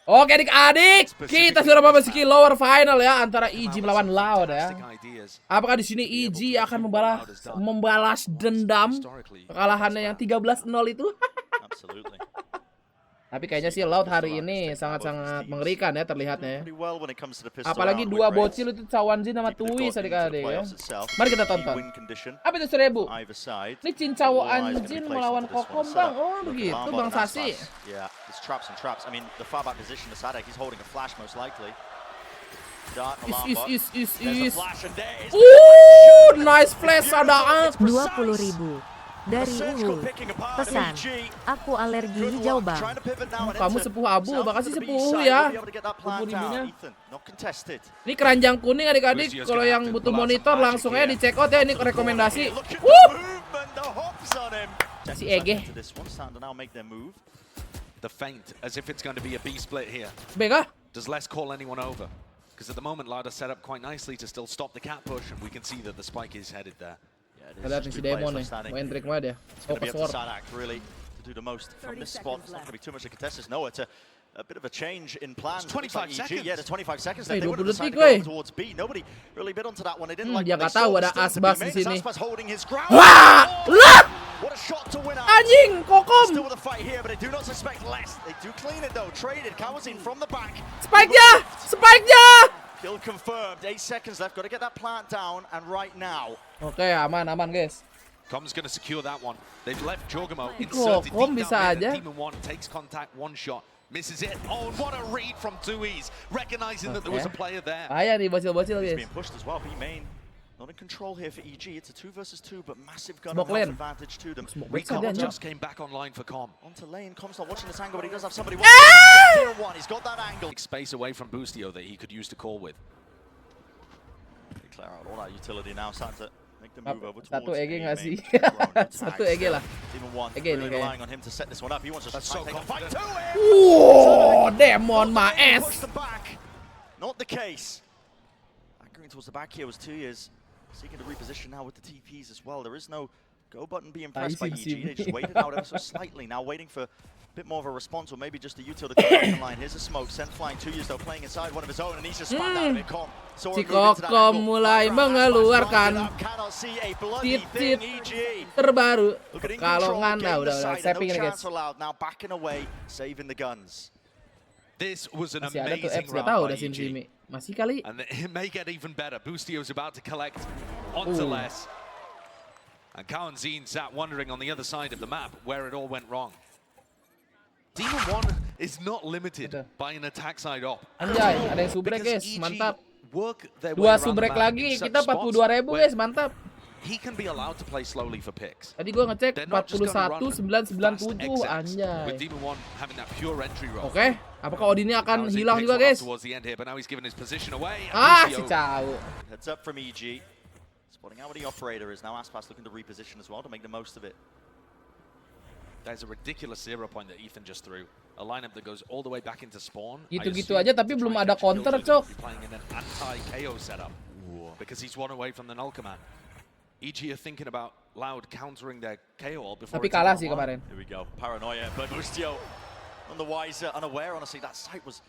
Oke adik-adik, kita sudah memasuki lower final ya antara EG melawan Loud ya. Apakah di sini EG akan membalas dendam kekalahannya yang 13-0 itu? Tapi kayaknya sih Loud hari ini sangat-sangat mengerikan ya terlihatnya ya. Apalagi dua bocil itu Cawanjin sama Tuis adik-adik ya. Mari kita tonton. Apa itu 1000? Ini Cincau Anjin melawan Kokom bang. Oh begitu bang Sasi. Nice flash ada 20.000 dari Uwu. Pesan, aku alergi hijau bang. Kamu sepuh abu, makasih sepuh ya. Sepuh ribunya. Ini keranjang kuning adik-adik. Kalau yang butuh monitor langsung aja di check out ya. Ini rekomendasi. Si Ege. Bega. Does Les call anyone over? Because at the moment Loud has set up quite nicely to still stop the cat push, and we can see that the spike is headed there. Kita lihat nih si Demon nih, mau entrik banget ya. Oh, password. A bit of a change in plans. 25 seconds. Yeah, the 25 seconds. Hey, They would have 20 decided to go towards B. Nobody really bid onto that one. They didn't like. Dia nggak tahu ada Asbas di sini. Holding his ground. Wah, lah! What a shot to win out. Anjing, Kokom. Still with a fight here, but they do not suspect less. They do clean it though. Traded. Kawazin from the back. Spike-nya, spike-nya. Kill confirmed. 8 seconds left. Got to get that plant down, and right now. Oke, aman guys. Com's going to secure that one. They've left Jorgamo inserted deep down mid, and Demon 1 takes contact, one shot, misses it. Oh, and what a read from Tuis, recognizing that there was a player there. Bahaya nih bocil-bocil guys. Being pushed as well. B main not in control here for EG. It's a 2 versus 2, but massive gun advantage to them. Recom just came back online for Com. Onto lane. Com's not watching this angle, but he does have somebody. He's got that angle. Space away from Boostio that he could use to call with. Declare out all that utility now. Starting to make the move over towards Satu EG nggak sih? Satu EG lah. EG nih relying on him to set this one up. He wants to take the fight to it. Wow, Demon Maes. Push them back. Not the case. Anchoring towards the back here was 2 years. Seeking to reposition now with the TPs as well. There is no go button being pressed by EG. They just waited out ever so slightly. Now waiting for a bit more of a response, or maybe just a util to come back in line. Here's a smoke. Sent flying 2 years though, playing inside one of his own, and he's just spanned out of it. Si Kokom mulai mengeluarkan titit terbaru. Kalongan udah stepping ini guys. Now backing away, saving the guns. This was an masih ada tuh amazing apps round gak tahu by udah EG. Simi. Masih kali. And it may get even better. Boostio's about to collect onto Les. And Kawanzin sat wondering on the other side of the map where it all went wrong. Demon 1 is not limited by an attack side op. Anjay, ada yang subrek guys, mantap. 2 subrek lagi, kita 42.000 guys, mantap. He can be allowed to play slowly for picks. Tadi gua ngecek 41.997 anjay. With Demon 1 having that pure entry role. Oke, apakah Odinnya akan hilang juga guys? Si Cao. Heads up from EG. Spotting out where the operator is now. Aspas looking to reposition as well to make the most of it. There's a ridiculous 0 point that Ethan just threw. A lineup that goes all the way back into spawn. Gitu-gitu aja tapi belum ada counter, Cok. Playing in an anti-KO setup because he's one away from the null command. EG are thinking about Loud countering their KO before. Tapi kalah sih kemarin. Here we go. Paranoia, but Boostio on the wiser, unaware. Honestly, that site was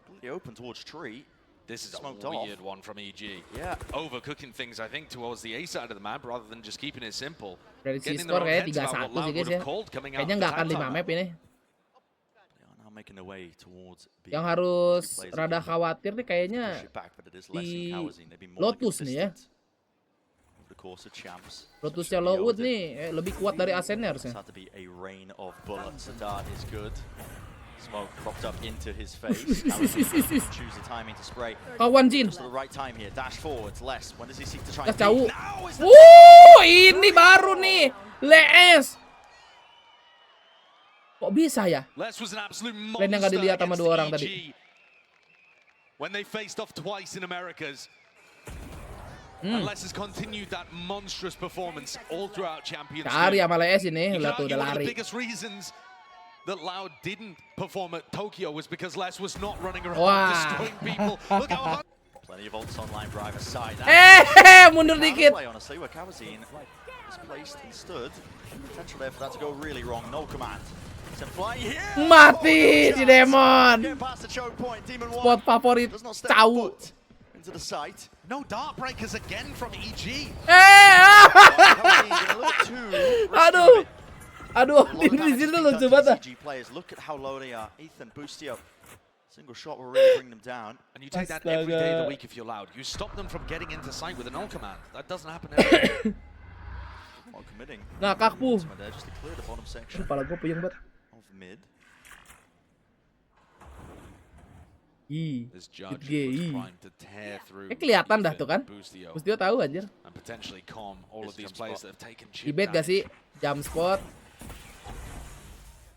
completely open towards tree. This is a weird one from EG. Yeah. Overcooking things, I think, towards the A side of the map rather than just keeping it simple. Dari si skor kayaknya 3-1 sih guys ya. Kayaknya nggak akan 5 map ini. Yang harus rada khawatir nih kayaknya di Lotus nih ya. Lotusnya Lowood nih lebih kuat dari Ascender sih. Smoke propped up into his face. Choose the timing to spray. Kawanjin. The right time here. Dash forwards. Less. When does he seek to try? Jauh. Ini baru nih. Les. Kok bisa ya? Lane yang gak dilihat sama 2 orang tadi. When they faced off twice in Americas. And Les has continued that monstrous performance all throughout Champions League. Cari sama Les ini, udah tuh udah lari. That Loud didn't perform at Tokyo was because Les was not running around destroying people. Look how plenty of ults online for either side. Mundur dikit. Honestly, where Kawazin is placed and stood. Potential there for that to go really wrong. No command. Mati si Demon. Spot favorit cau. No dart breakers again from EG. Aduh. Aduh, di sini lucu banget. Look at how low they are. Ethan, Boostio. Single shot will really bring them down. And you take that every day of the week if you're loud. You stop them from getting into sight with an ult command. That doesn't happen every day. Not committing. Ngakak pu. Just to clear the bottom section Kepala gue puyeng banget. of mid. This judge was primed to tear through. Kelihatan dah tuh kan. Bustio tahu anjir. And potentially calm all of these players that have taken chip Dibet gak sih? Jump spot.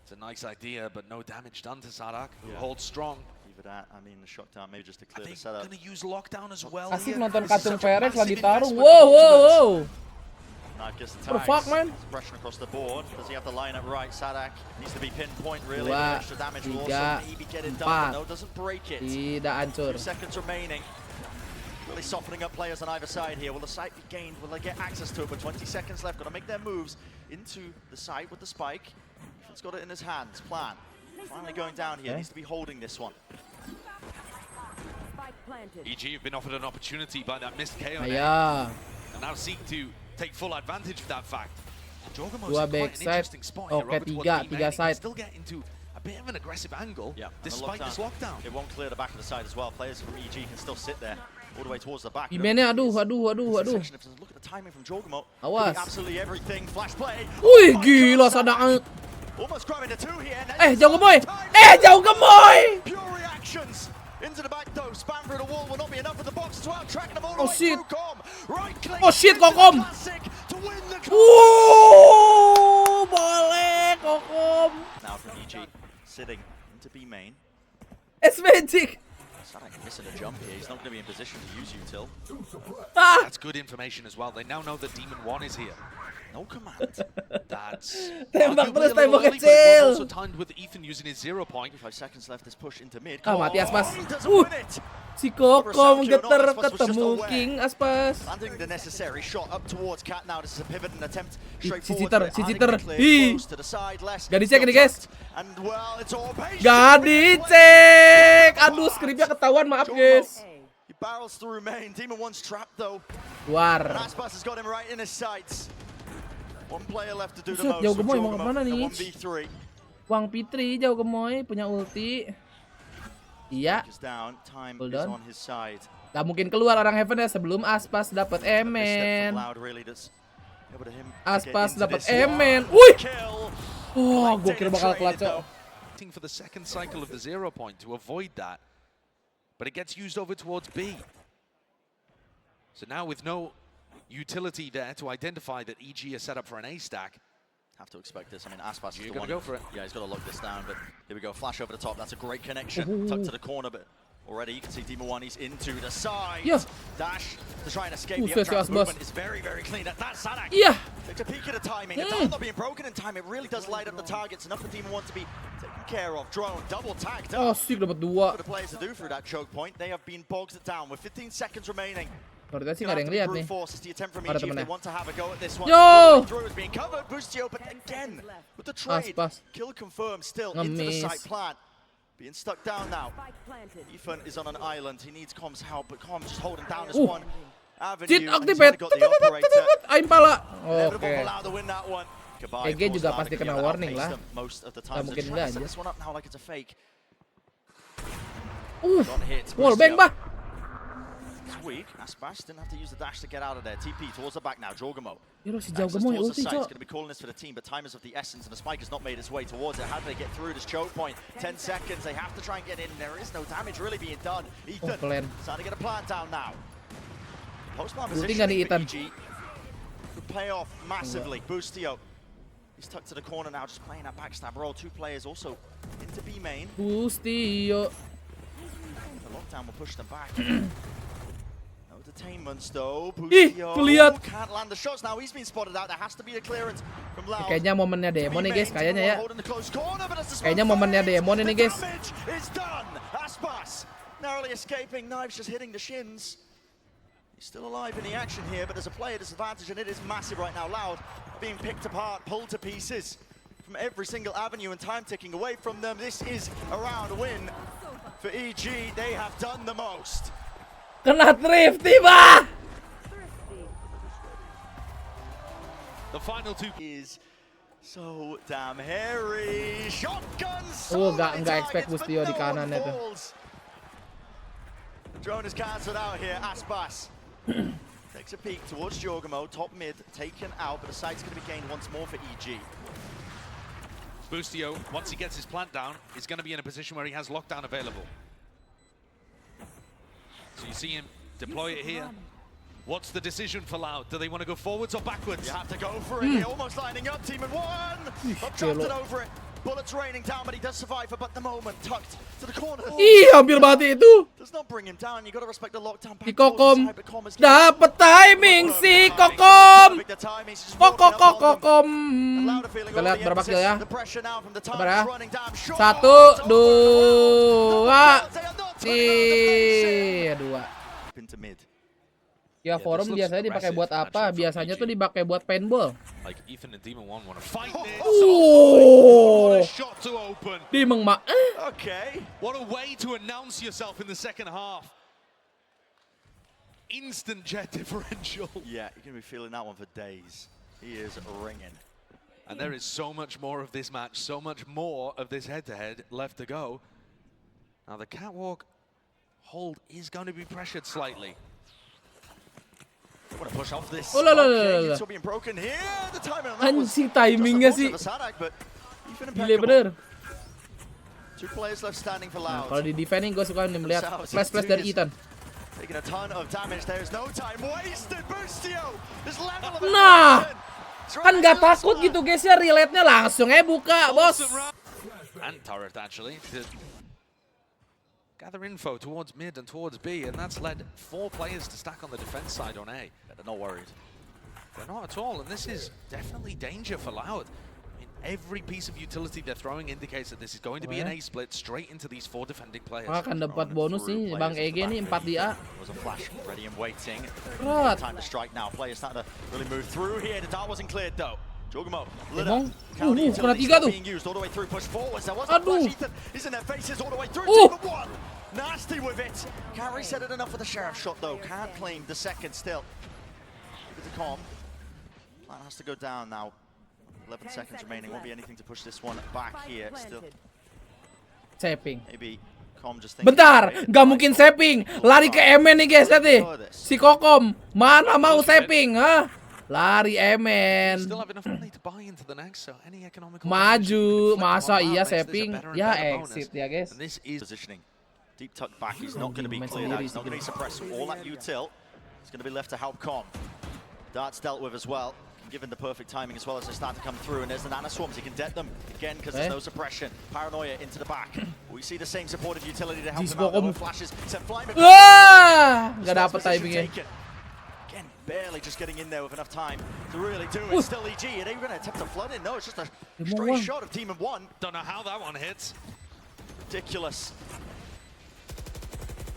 It's a nice idea, but no damage done to Sarak, who holds strong. Either that, I mean, the shot down maybe just to Are clear they the setup. going to use lockdown as well? Asik here? nonton This is Kacung such a Peres lagi massive taruh. investment Wow, for wow, Ultimates. wow. Knife gets the What the tags. fuck, man? Suppression across the board. Does he have the line up right? Sadak needs to be pinpoint really. Dua, The extra damage will also tiga, maybe get it empat. done, but no, doesn't break it. Tidak hancur. 2 seconds remaining. Really softening up players on either side here. Will the site be gained? Will they get access to it? But 20 seconds left. Got to make their moves into the site with the spike. He's got it in his hands. Plan. Finally going down here. Needs to be holding this one. EG have been offered an opportunity by that missed KO Ayah. and now seek to take full advantage of that fact. Jorgamo's Dua in quite an backside. interesting spot here. Oke, Over towards tiga B main. He side. can still get into a bit of an aggressive angle despite And this lockdown. It won't clear the back of the side as well. Players from EG can still sit there all the way towards the back. Gimana? Aduh. Look at the timing from Jorgamo. Awas. Absolutely everything. Flash play. Wih, gila Sadak. Almost grabbing the two here. Jauh gemoy. Jauh gemoy. Pure reactions. Into the back though, spam through the wall will not be enough for the box as well. Tracking them all the way shit. through Com. Right click. Oh shit, Kokom. Classic to win the Boleh Kokom. Now from EG, sitting into B main. It's magic. Sadak missing a jump here. He's not going to be in position to use util. That's good information as well. They now know that Demon 1 is here. No command. That's Tembak arguably terus, a little tembak early, but it was kecil. also timed with Ethan using his 0 point. 5 seconds left. This push into mid. Mati Aspas. He doesn't win it. Si Kokom geter ketemu King Aspas. Landing the necessary shot up towards Cat now. This is a pivot and attempt straight Si forward. cheater. Close to the side, less. Gak dicek nih guys. And well, it's all patient. Gak dicek. Aduh, skripnya ketahuan, maaf guys. He barrels through main. Demon 1's trapped though. War. And Aspas has got him right in his sights. One player left to do the Buset, most. jauh with gemoy, mau Jorgamo kemana in nih? 1v3. Wang Fitri jauh gemoy punya ulti. Iya. Is down. Time Hold is on. on his side. Gak mungkin keluar orang Heaven ya sebelum Aspas dapat Emen. Aspas dapat Emen. Wih. Oh, gue kira bakal clutch. For the second cycle of the 0 point to avoid that, but it gets used over towards B. So now with no utility there to identify that EG is set up for an A stack. Have to expect this. I mean, Aspas is You're the gonna one. go for it. Yeah, he's got to lock this down, but here we go. Flash over the top. That's a great connection. Tucked to the corner, but already you can see Demon 1, he's into the side. Yeah. Dash to try and escape. The Sus, updraft Aspas. movement is very, very clean. That's Sadak. Iya. Takes a peek at the timing. It's all not being broken in time. It really does light up the targets. Enough for Demon 1 to be taken care of. Drone, double tagged Oh, up. sik dapat For 2. the players to do through that choke point, they have been bogged down with 15 seconds remaining. Menurut sih gak ada yang lihat nih. Ada temennya. Yo! Yo! But again, with the trade, Aspas. kill confirmed still into the Ngemis. site plant. Being stuck down now. Ethan is on an island. He needs Com's help, but Com just holding down as one avenue. Cheat and he's activate. only got the operator. Aim pala. Inevitable Oke. allowed to win that one. GG juga pasti kena warning lah. Most of the time. Gak They're mungkin trying to enggak set aja. this one up now like it's a fake. Don't hit. Wallbang bah. It's weak. Aspas didn't have to use the dash to get out of there. TP towards the back now. Jorgamo. Yoro si jauh gemoy ulti, He's Cok. going to be calling this for the team, but time is of the essence, and the spike has not made its way towards it. How do they get through this choke point? 10 seconds. They have to try and get in. There is no damage really being done. Ethan plan. starting to get a plant down now. Post-plant Ulti position nggak nih, for Ethan? EG could pay off massively. Boostio. He's tucked to the corner now, just playing that backstab roll. 2 players also into B main. Bustio. The lockdown will push them back. No detainments though. Ih, Boostio lihat. can't land the shots now. He's been spotted out. There has to be a clearance from Loud. Kayaknya momennya Demon nih guys, kayaknya ya. Kayaknya Kayaknya momennya Demon ini guys. It's done. Aspas narrowly escaping. Knives just hitting the shins. He's still alive in the action here, but there's a player disadvantage, and it is massive right now. Loud being picked apart, pulled to pieces. from every single avenue and time ticking away from them. This is a round win for EG. They have done the most. Kena Thrifty, bah! The final two Is so damn hairy. Shotguns. Oh, nggak expect Bustio di kanan itu. Drone is cancelled out here. Aspas takes a peek towards Jorgamo. Top mid taken out, but the site's going to be gained once more for EG. Bustio, once he gets his plant down, is going to be in a position where he has lockdown available. So you see him deploy it here. What's the decision for Loud? Do they want to go forwards or backwards? You have to go for it. Almost lining up. Team in one. Dropped it over it. Bullets raining down, but he does survive. But the moment tucked to the corner. Ih, hampir mati itu. Does not bring him down. You got to respect the lockdown. Si Kokom dapat timing si Kokom. Kokom. Kita lihat berapa kill ya. Sabar ya. 1, 2, 2. Ya forum biasanya dipakai buat apa? Biasanya tuh dipakai buat paintball. Demang mak. What a way to announce yourself in the second half. Instant jet differential. Yeah, you're gonna be feeling that one for days. He is ringing. And there is so much more of this match, so much more of this head-to-head left to go. Now the catwalk hold is going to be pressured slightly. Want to push off this. Oh, la. It's being broken here. The timing on that was Anjing timingnya sih. Gile bener. Two players left standing for Nah, Loud. kalau di defending gue suka nih melihat flash dari Ethan. Taking a ton of damage. There's no time wasted. Bustio is level of Nah, kan nggak takut gitu guys ya, relate-nya langsung buka, bos. And turret actually to gather info towards mid and towards B, and that's led 4 players to stack on the defense side on A. They're not worried. They're not at all, and this is definitely danger for Loud. I mean, every piece of utility they're throwing indicates that this is going to be an A split straight into these 4 defending players. Akan dapat bonus nih Bang EG nih 4 di A. Was a flash ready and waiting. Right. Time to strike now. Players starting to really move through here. The dart wasn't cleared though. Jorgamo lit Emang? up. Kena 3 tuh. Being used all the way through. Push forwards. There was a Aduh. flash. Ethan is in their faces all the way through. Team of one. Nasty with it. Can't reset it enough for the sheriff shot though. Can't claim the second still. Give it to Com. Plan has to go down now. 11 seconds remaining. Won't be anything to push this one back here. Still. Saving. Maybe Com just thinking. Bentar, nggak mungkin saving. Lari ke Emen nih guys, lihat nih. Si Kokom, mana mau saving, ha? Lari Emen. Maju, masa iya saving? Ya exit ya guys. Deep tuck back is not going to be cleared out. He's not going to be suppressed. All that util is going to be left to help Com. Dart's dealt with as well. Given the perfect timing as well as they start to come through. And there's the Nana Swarms. He can debt them again because there's no suppression. Paranoia into the back. We see the same supportive utility to help him out. No flashes. Set flying. Wah, nggak dapet timingnya. Again, barely just getting in there with enough time to really do it. Still EG. Are they going to attempt to flood in? No, it's just a straight shot of Team of One. Don't know how that one hits. Ridiculous.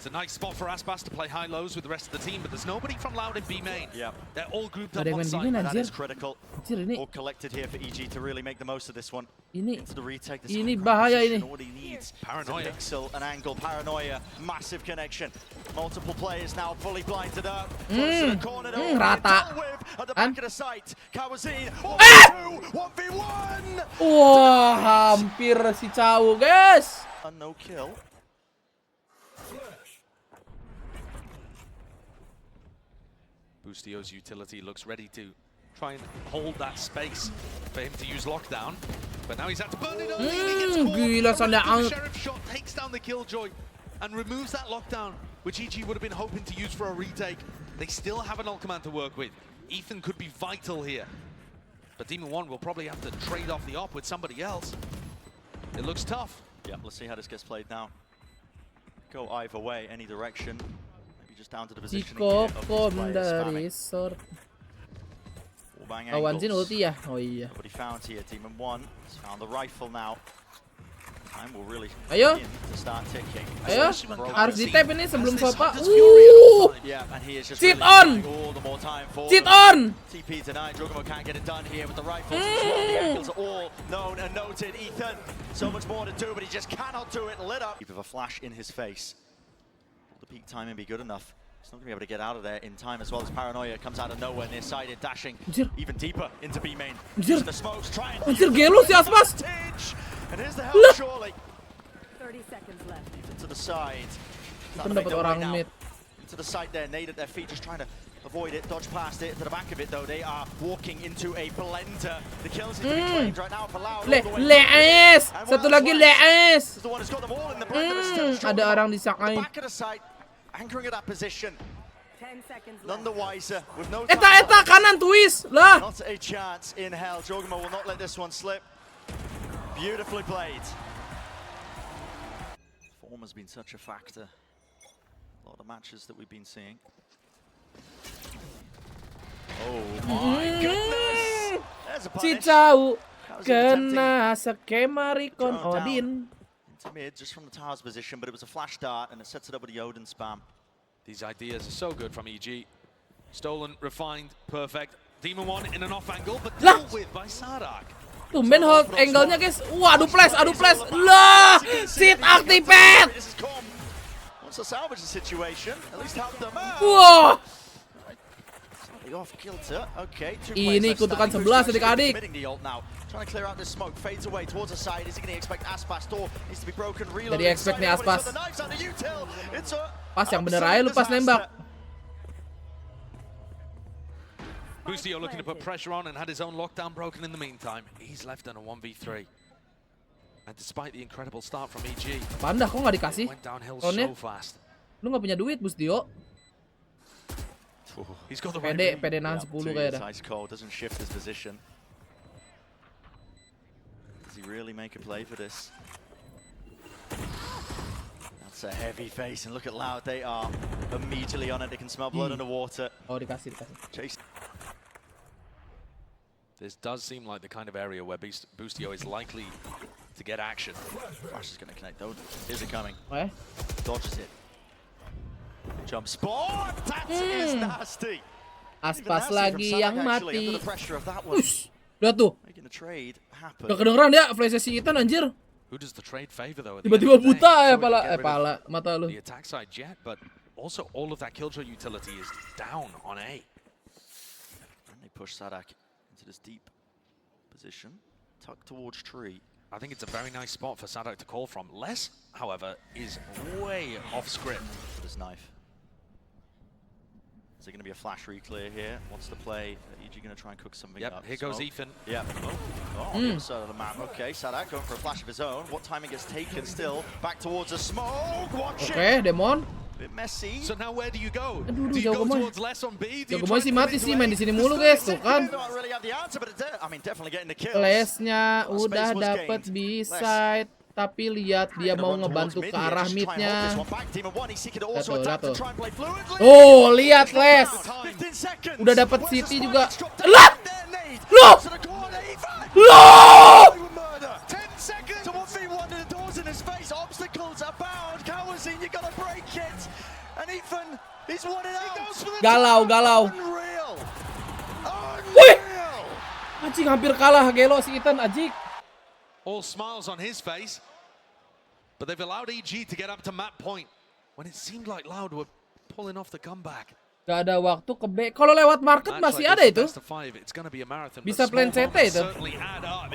It's a nice spot for Aspas to play high-lows with the rest of the team, but there's nobody from Loud in B main. Yeah. They're all grouped up Ada on yang site. main That anjir. is critical. Anjir ini. All collected here for EG to really make the most of this one. Ini Into the retake. ini bahaya ini. All he needs Paranoia. to pixel an angle. Paranoia. Massive connection. Multiple players now fully blinded up. Close to the corner. Rata. At the back of the site. Kawazine. 1v1. Wah, hampir si Cawu guys. No kill. Bustio's utility looks ready to try and hold that space for him to use lockdown, but now he's had to burn it up. Gila The sheriff shot takes down the killjoy and removes that lockdown, which EG would have been hoping to use for a retake. They still have an ult command to work with. Ethan could be vital here, but Demon One will probably have to trade off the op with somebody else. It looks tough. Yeah, let's see how this gets played now. Go either way, any direction. Just down to the Si positioning here of Kokom these players dari spamming. short. Bang Awan Jin angles. ulti ya? Oh iya. Nobody found here. Team of One has found the rifle now. Ayo. Ayo, harus di tap ini sebelum Sopa. Cheat on. Cheat on. So much more to do, but he just cannot do it. Lit up. With a flash in his face. Will the peak timing be good enough? He's not going to be able to get out of there in time as well as Paranoia comes out of nowhere near-sided, dashing even deeper into B main. Using the smokes, trying to gelo si Aspas. And here's the help surely. 30 seconds left. Even to the side. Itu dapat orang mid. To the side there, nade at their feet, just trying to avoid it, dodge past it. To the back of it though, they are walking into a blender. The kills seem to be claimed right now for Loud. Lees! Satu lagi Lees! The one who's got them all in the blender, but still strong. Ada orang disangkai. Back of the side, anchoring at that position. 10 seconds None the wiser, with no Eta kanan twist lah. Not a chance in hell. Jogma will not let this one slip. Beautifully played. Form has been such a factor. A lot of matches that we've been seeing. Oh my goodness! There's a punish. Cicau kena skema Recon Odin. Into mid, just from the tower's position, but it was a flash dart and it sets it up with the Odin spam. These ideas are so good from EG. Stolen, refined, perfect. Demon One in an off angle, but dealt with by Sadak. Tuh main hold angle-nya guys. Wah, adu flash. Lah, sit activate. Wants to salvage the situation, at least help them out. Wah. Off kilter. Okay, ini kutukan 11 adik-adik. Trying to clear out this smoke, fades away towards the side. Is he going to expect Aspas? Door needs to be broken. Jadi expect nih Aspas. Pas yang bener aja lu pas nembak. Boostio looking to put pressure on and had his own lockdown broken in the meantime. He's left on a 1v3. And despite the incredible start from EG, Panda kok nggak dikasih? went downhill Ronnya? so fast. Lu nggak punya duit, Boostio. He's got the Pede nahan 10 kayak dah. Ice cold doesn't shift his position. Does he really make a play for this? That's a heavy face, and look at Loud. They are immediately on it. They can smell blood underwater. Oh, dikasih. Chase. This does seem like the kind of area where Boostio is likely to get action. Flash is going to connect though. Is it coming? Eh? Dodges it. Jump spot! That is nasty! Aspas lagi yang mati. Ush! Lihat tuh. Gak kedengeran dia flash si Ethan anjir. Who does the trade favor though? Tiba-tiba buta ya pala mata lu. The attack side jet, but also all of that killjoy utility is down on A. And they push Sadak into this deep position, tucked towards tree. I think it's a very nice spot for Sadak to call from. Les, however, is way off script with his knife. Is there going to be a flash re-clear here? What's the play? EG going to try and cook something up? Here goes Ethan. Yep. Oh, on the other side of the map. Okay, Sadak going for a flash of his own. What timing gets taken still? Back towards the smoke. Watch it. Okay, Demon. Bit messy. So now where do you go? Aduh, Do you go Jago towards Les on B? Jago sih mati sih main di sini mulu guys, tuh kan. Les-nya udah dapet B-side, tapi lihat dia mau ngebantu ke arah mid-nya. Lihat tuh. Oh, lihat Les. Udah dapet City juga. Lah! Loh! Loh! Galau. Wih! Anjing hampir kalah gelo si Ethan anjing. All smiles on his face, but they've allowed EG to get up to map point when it seemed like Loud were pulling off the comeback. Gak ada waktu ke B. Kalau lewat market masih ada itu. Bisa plan CT itu.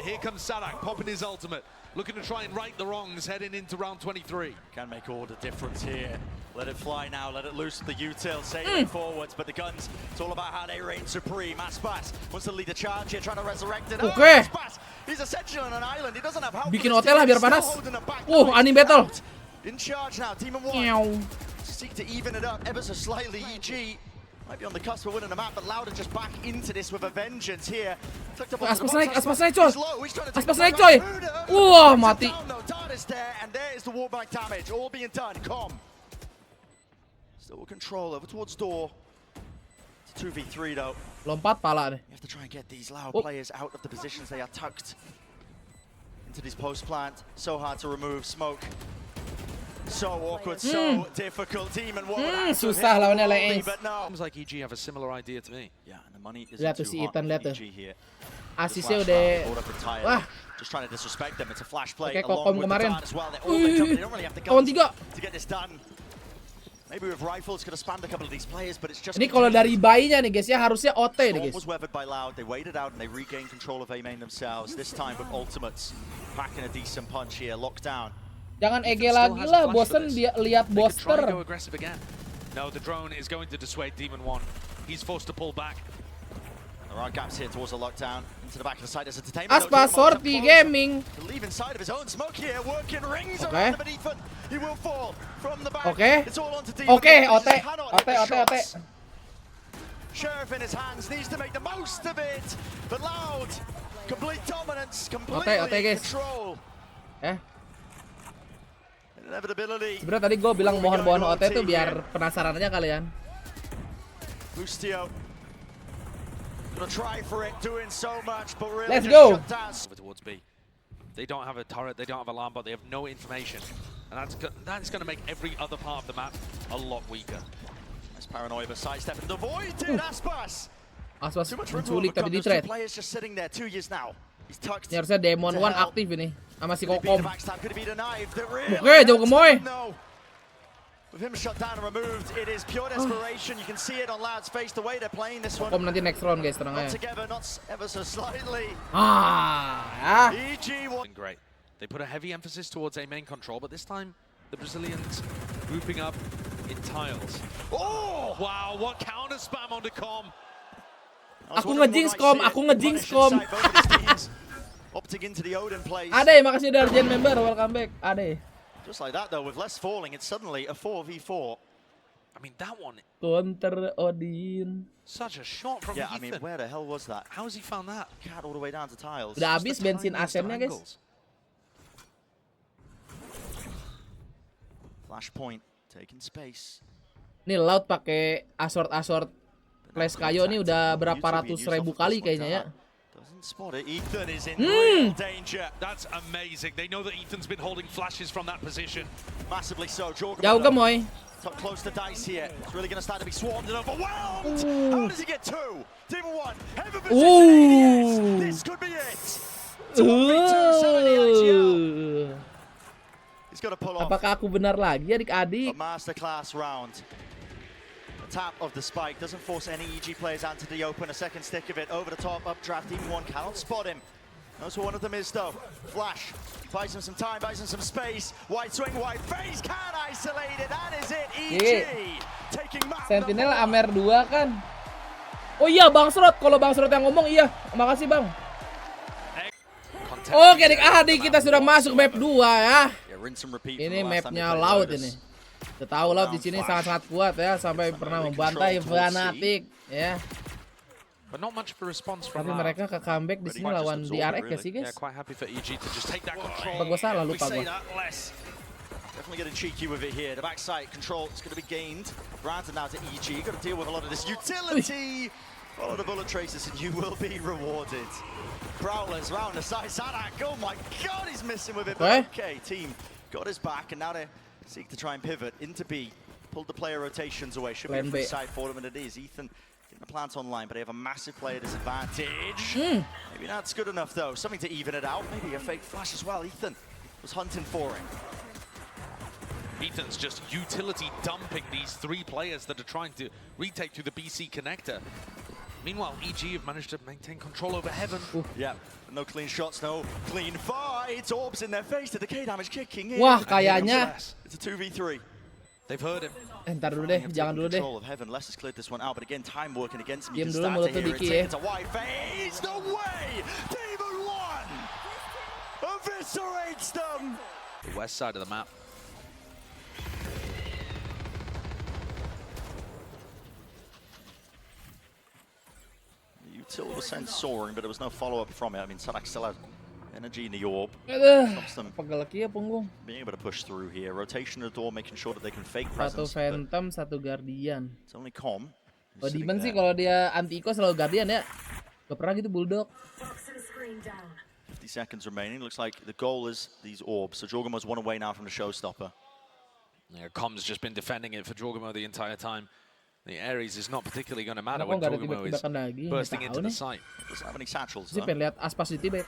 Here comes Sadak popping his ultimate, looking to try and right the wrongs heading into round 23. Can make all the difference here. Let it fly now, let it loose the util, sailing forwards, but the guns, it's all about how they reign supreme. Aspas wants to lead the charge here, trying to resurrect it. Oke. He's essentially on an island, he doesn't have help. Bikin hotel lah biar panas. Anime battle. In charge now, Team 1. Seek to even it up ever so slightly. EG might be on the cusp of winning the map, but Louder just back into this with a vengeance here. Aspas naik coy. Wah, mati. And there is the wallbang damage, all being done. Still control over towards door. It's 2v3 though. Lompat pala deh. You have to try and get these Loud players out of the positions they are tucked. into this post plant. So hard to remove smoke. So awkward, so difficult. Demon susah lawannya LAX. Seems like EG have a similar idea to me. Yeah, and the money is lihat tuh si Ethan, lihat tuh. Asisnya Flash udah round, wah. just trying to disrespect them. It's a flash play Kayak along Kokom with kemarin. the dart as well. They don't really have the Lawan guns 3. to get this done. Maybe with rifles could have spanned a couple of these players, but it's just. Ini kalau dari bayinya nih guys ya, harusnya OT nih guys. Was weathered by Loud. They waited out and they regained control of A main themselves. This time with ultimates, packing a decent punch here, locked down. Jangan EG lagi lah, bosen dia lihat Boster. No, the drone is going to dissuade Demon 1. He's forced to pull back. There are gaps here towards the lockdown. Into the back of the side as entertainment. Aspa Sorti Gaming. To leave inside of his own smoke here, working rings around him and Ethan. He will fall from the back. It's all onto Demon. OT. Sheriff in his hands needs to make the most of it. But Loud, complete dominance, completely control. Sebenernya tadi gue bilang mohon-mohon OT tuh biar penasaran aja kalian. Bustio gonna try for it, doing so much, but really let's go. Over towards B. They don't have a turret, they don't have alarm bot, they have no information, and that's going to make every other part of the map a lot weaker. Nice paranoia, but sidestep and avoided. Aspas menculik tapi di trade. Players just sitting there 2 years now. He's tucked. Ini harusnya Demon 1 aktif ini sama si Kokom. Oke, jauh gemoy. With him shut down and removed, it is pure desperation. You can see it on Loud's face the way they're playing this one. Kokom nanti next round guys, tenang aja. Not together, not ever so slightly. EG great. They put a heavy emphasis towards A main control, but this time the Brazilians grouping up in tiles. Oh, wow, what counter spam onto Com. Aku nge-jinx Kom. Ade, makasih udah Arjen member, welcome back. Ade. Just like that though, with less falling, it's suddenly a 4v4. I mean, that one. Counter Odin. Such a shot from Ethan. I mean, where the hell was that? How has he found that? Cat all the way down to tiles. Udah habis bensin asennya guys. Flashpoint taking space. Nih Loud pakai asort Flash Kayo nih udah berapa ratus ribu kali kayaknya ya. Ethan is in real danger. That's amazing. They know that Ethan's been holding flashes from that position. Massively so. Jauh gemoy. Close to dice here. It's really going to start to be swarmed and overwhelmed. How does he get 2? Demon 1. Heaven for this could be it. He's got to pull off. Apakah aku benar lagi adik-adik? A masterclass round. The tap of the spike doesn't force any EG players out to the open. A second stick of it over the top, updraft. Demon 1 cannot spot him. Knows who one of them is though. Flash buys him some time, buys him some space. Wide swing, wide face, can't isolate it. That is it. EG taking map. Sentinel Amer 2 kan. Oh iya Bang Srot, kalau Bang Srot yang ngomong iya. Makasih Bang. Oke adik-adik, kita sudah masuk map 2 ya. Ini mapnya Loud ini. Kita tahu Loud di sini sangat-sangat kuat ya, sampai pernah membantai Fnatic ya. But not much of a response from Tapi mereka ke comeback di sini lawan DRX ya sih guys. Apa gue salah, lupa gue. Definitely getting cheeky with it here. The backside control is going to be gained. Granted now to EG. Got to deal with a lot of this utility. Follow the bullet traces and you will be rewarded. Prowlers round the side. Sadak, oh my god, he's missing with it. But okay, team got his back and now they seek to try and pivot into B. Pulled the player rotations away. Should be a free side for them, and it is. Ethan getting the plant online, but they have a massive player disadvantage. Maybe that's good enough though. Something to even it out. Maybe a fake flash as well. Ethan was hunting for it. Ethan's just utility dumping these 3 players that are trying to retake through the BC connector. Meanwhile, EG have managed to maintain control over Heaven. Yeah, no clean shots, no clean fights. Orbs in their face, the decay damage kicking in. Wah, kayaknya it's a 2v3. They've heard him. Ntar dulu deh, jangan dulu deh. Heaven, Les has cleared this one out, but again, time working against him. Diam dulu mulut tuh Diki ya. It's a wide face, no way! Demon 1 eviscerates them. The west side of the map. Util was sent soaring, but there was no follow-up from it. I mean, Sadak still had energy in the orb. Stops them ya, punggung. Being able to push through here. Rotation of the door, making sure that they can fake presence. 1 Phantom, 1 Guardian. It's only Com. Oh, Demon sih kalau dia anti-eco selalu Guardian ya. Gak pernah gitu Bulldog. 50 seconds remaining. Looks like the goal is these orbs. So Jorgamo's one away now from the showstopper. Yeah, Com's just been defending it for Jorgamo the entire time. The Ares is not particularly going to matter when Jorgamo is bursting into the site. Doesn't have any satchels, Sih pengen lihat Aspas itu, Bet.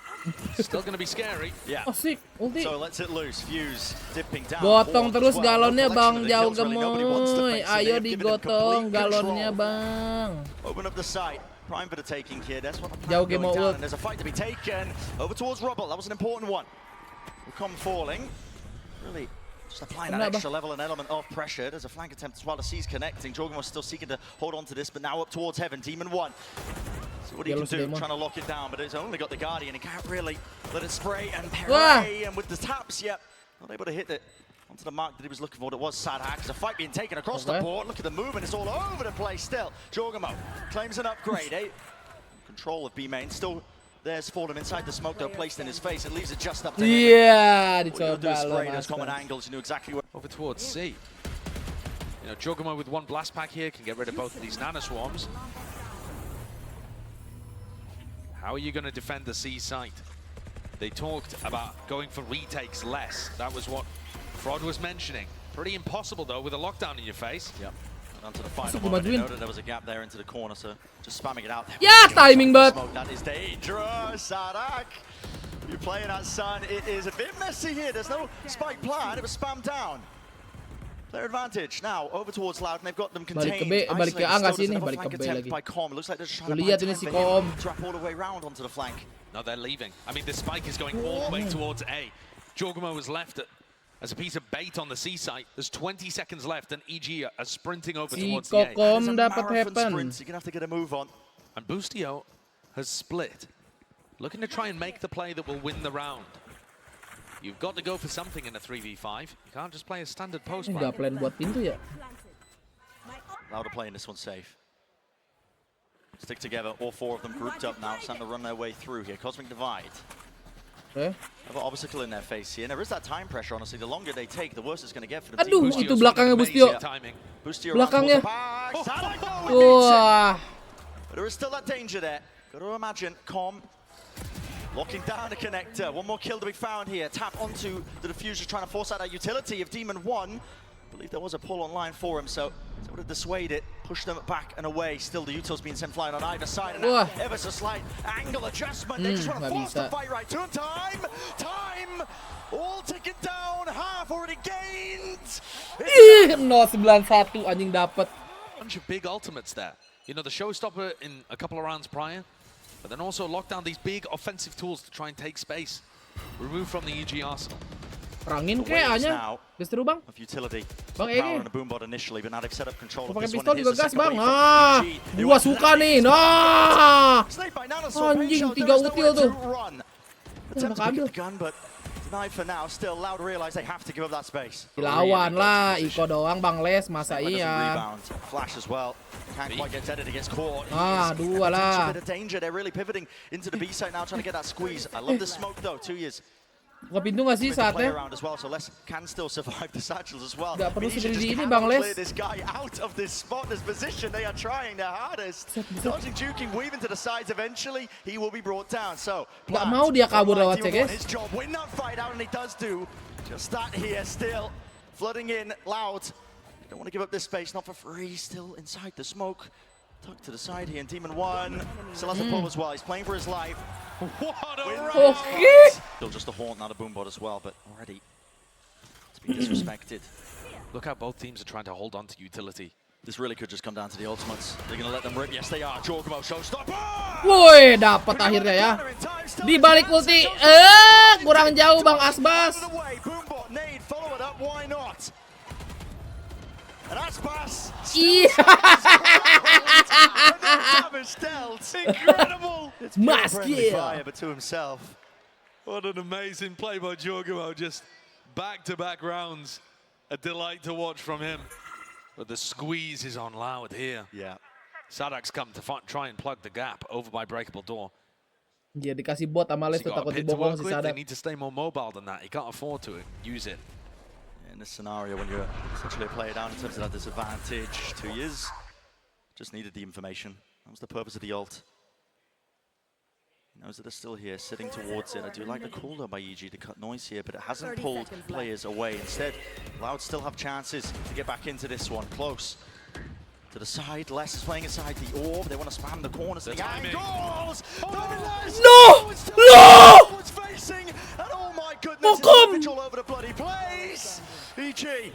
Still going to be scary. Yeah. Asik, ulti. So lets it loose. Fuse dipping down. Gotong terus galonnya, Bang Jorgamoy. Ayo digotong galonnya, Bang. Open up the site. Prime for the taking here. That's what the Jauh plan game going ult. down. And there's a fight to be taken. Over towards Rubble. That was an important one. Come falling. Really just applying that extra level and element of pressure. There's a flank attempt as well. The C's connecting. Jorgamo's still seeking to hold on to this, but now up towards Heaven. Demon 1. So what he can do, trying to lock it down, but it's only got the Guardian. He can't really let it spray and parry. And with the taps, yep, not able to hit it onto the mark that he was looking for. It was Sadak. There's a fight being taken across the board. Look at the movement. It's all over the place still. Jorgamo claims an upgrade. Control of B main. Still there's Fordham inside the smoke though, placed in his face. It leaves it just up to him. Yeah, dicoba loh, those common angles. You knew exactly where. Over towards C. You know, Jorgamo with one blast pack here can get rid of both of these nano swarms. How are you going to defend the C site? They talked about going for retakes less. That was what Frod was mentioning. Pretty impossible though with a lockdown in your face. Yep. Onto the final moment, they noted there was a gap there into the corner, so just spamming it out there. Yeah, timing, but that is dangerous. Sadak, you're playing at Sun. It is a bit messy here. There's no spike plan. It was spammed down. Player advantage now over towards Loud, and they've got them contained. Balik ke A nggak sih nih? Balik ke B lagi. By Com. It looks like they're just trying to Lihat ini si Com. trap all the way around onto the flank. No, they're leaving. I mean, the spike is going all the way towards A. Jorgamo was left as a piece of bait on the C site. There's 20 seconds left, and EG are sprinting over towards the A. Com dapat Heaven. You're gonna have to get a move on. And Boostio has split, looking to try and make the play that will win the round. You've got to go for something in a 3v5. You can't just play a standard post. Nggak plan buat pintu ya? Louder playing this one safe. Stick together, all four of them grouped up now, starting to run their way through here. Cosmic Divide. Have an obstacle in their face here. And there is that time pressure, honestly. The longer they take, the worse it's going to get for the team. Aduh, itu belakangnya Boostio. Belakangnya. Wah. But there is still that danger there. Got to imagine Com locking down the connector. One more kill to be found here. Tap onto the diffuser, trying to force out that utility of Demon 1. I believe there was a pull online for him, so it's able to dissuade it, push them back and away. Still, the utils being sent flying on either side, and now ever so slight angle adjustment. They just want to force the fight right to him. Time! All ticking down, half already gained! 091 anjing dapat. Bunch of big ultimates there. You know, the showstopper in a couple of rounds prior, but then also lock down these big offensive tools to try and take space. Remove from the EG arsenal. Perangin kayaknya. Distru, Bang. Of utility. Bang Ege. Initially, but now they've set up control of pakai this pistol one. juga gas, Bang. Ah, gua suka nih. Nah. Anjing 3 util tuh. Gun, but denied for now. Still, Loud realize they have to give up that space. Dilawan lah, Iko doang Bang Les, masa iya. Flash as well. Can't quite get dead, he gets caught. Ah, 2 lah. A bit of danger. They're really pivoting into the B side now, trying to get that squeeze. I love the smoke though. 2 years. Buka pintu nggak sih saatnya? As well, so Les can still survive the satchels as well. Nggak perlu segede ini Bang Les. This guy out of this spot, this position. They are trying their hardest. Dodging, juking, weaving to the sides. Eventually, he will be brought down. So nggak mau dia kabur lewat C, guys. His job, win that fight out, and he does do. Just that here, still flooding in Loud. Don't want to give up this space, not for free. Still inside the smoke. Tucked to the side here, and Demon 1 still has a pull as well. He's playing for his life. What a round! Still just a haunt, not a boombot as well, but already it's been disrespected. Look how both teams are trying to hold on to utility. This really could just come down to the ultimates. They're going to let them rip. Yes, they are. Jorgamo showstopper. Woi, dapat akhirnya ya. Di balik ulti. Kurang jauh Bang Asbas. Boombot nade, follow it up. Why not? And Asbas. Incredible. It's fire, but to himself. What an amazing play by Jorgamo. Just back-to-back rounds. A delight to watch from him. But the squeeze is on Loud here. Yeah. Sadak's come to try and plug the gap over by breakable door. Dia dikasih bot sama Les tuh takut dibongkong si Sadak. They need to stay more mobile than that. He can't afford to use it. In this scenario, when you're essentially a player down in terms of that disadvantage, 2 years, just needed the information. That was the purpose of the ult. Knows that they're still here, sitting towards it. I do like the cooldown by EG to cut noise here, but it hasn't pulled players away. Instead, Loud still have chances to get back into this one. Close to the side. Les is playing inside the orb. They want to spam the corners. The angles! No! No! It's facing, and oh my goodness, it's savage all over the bloody place. EG.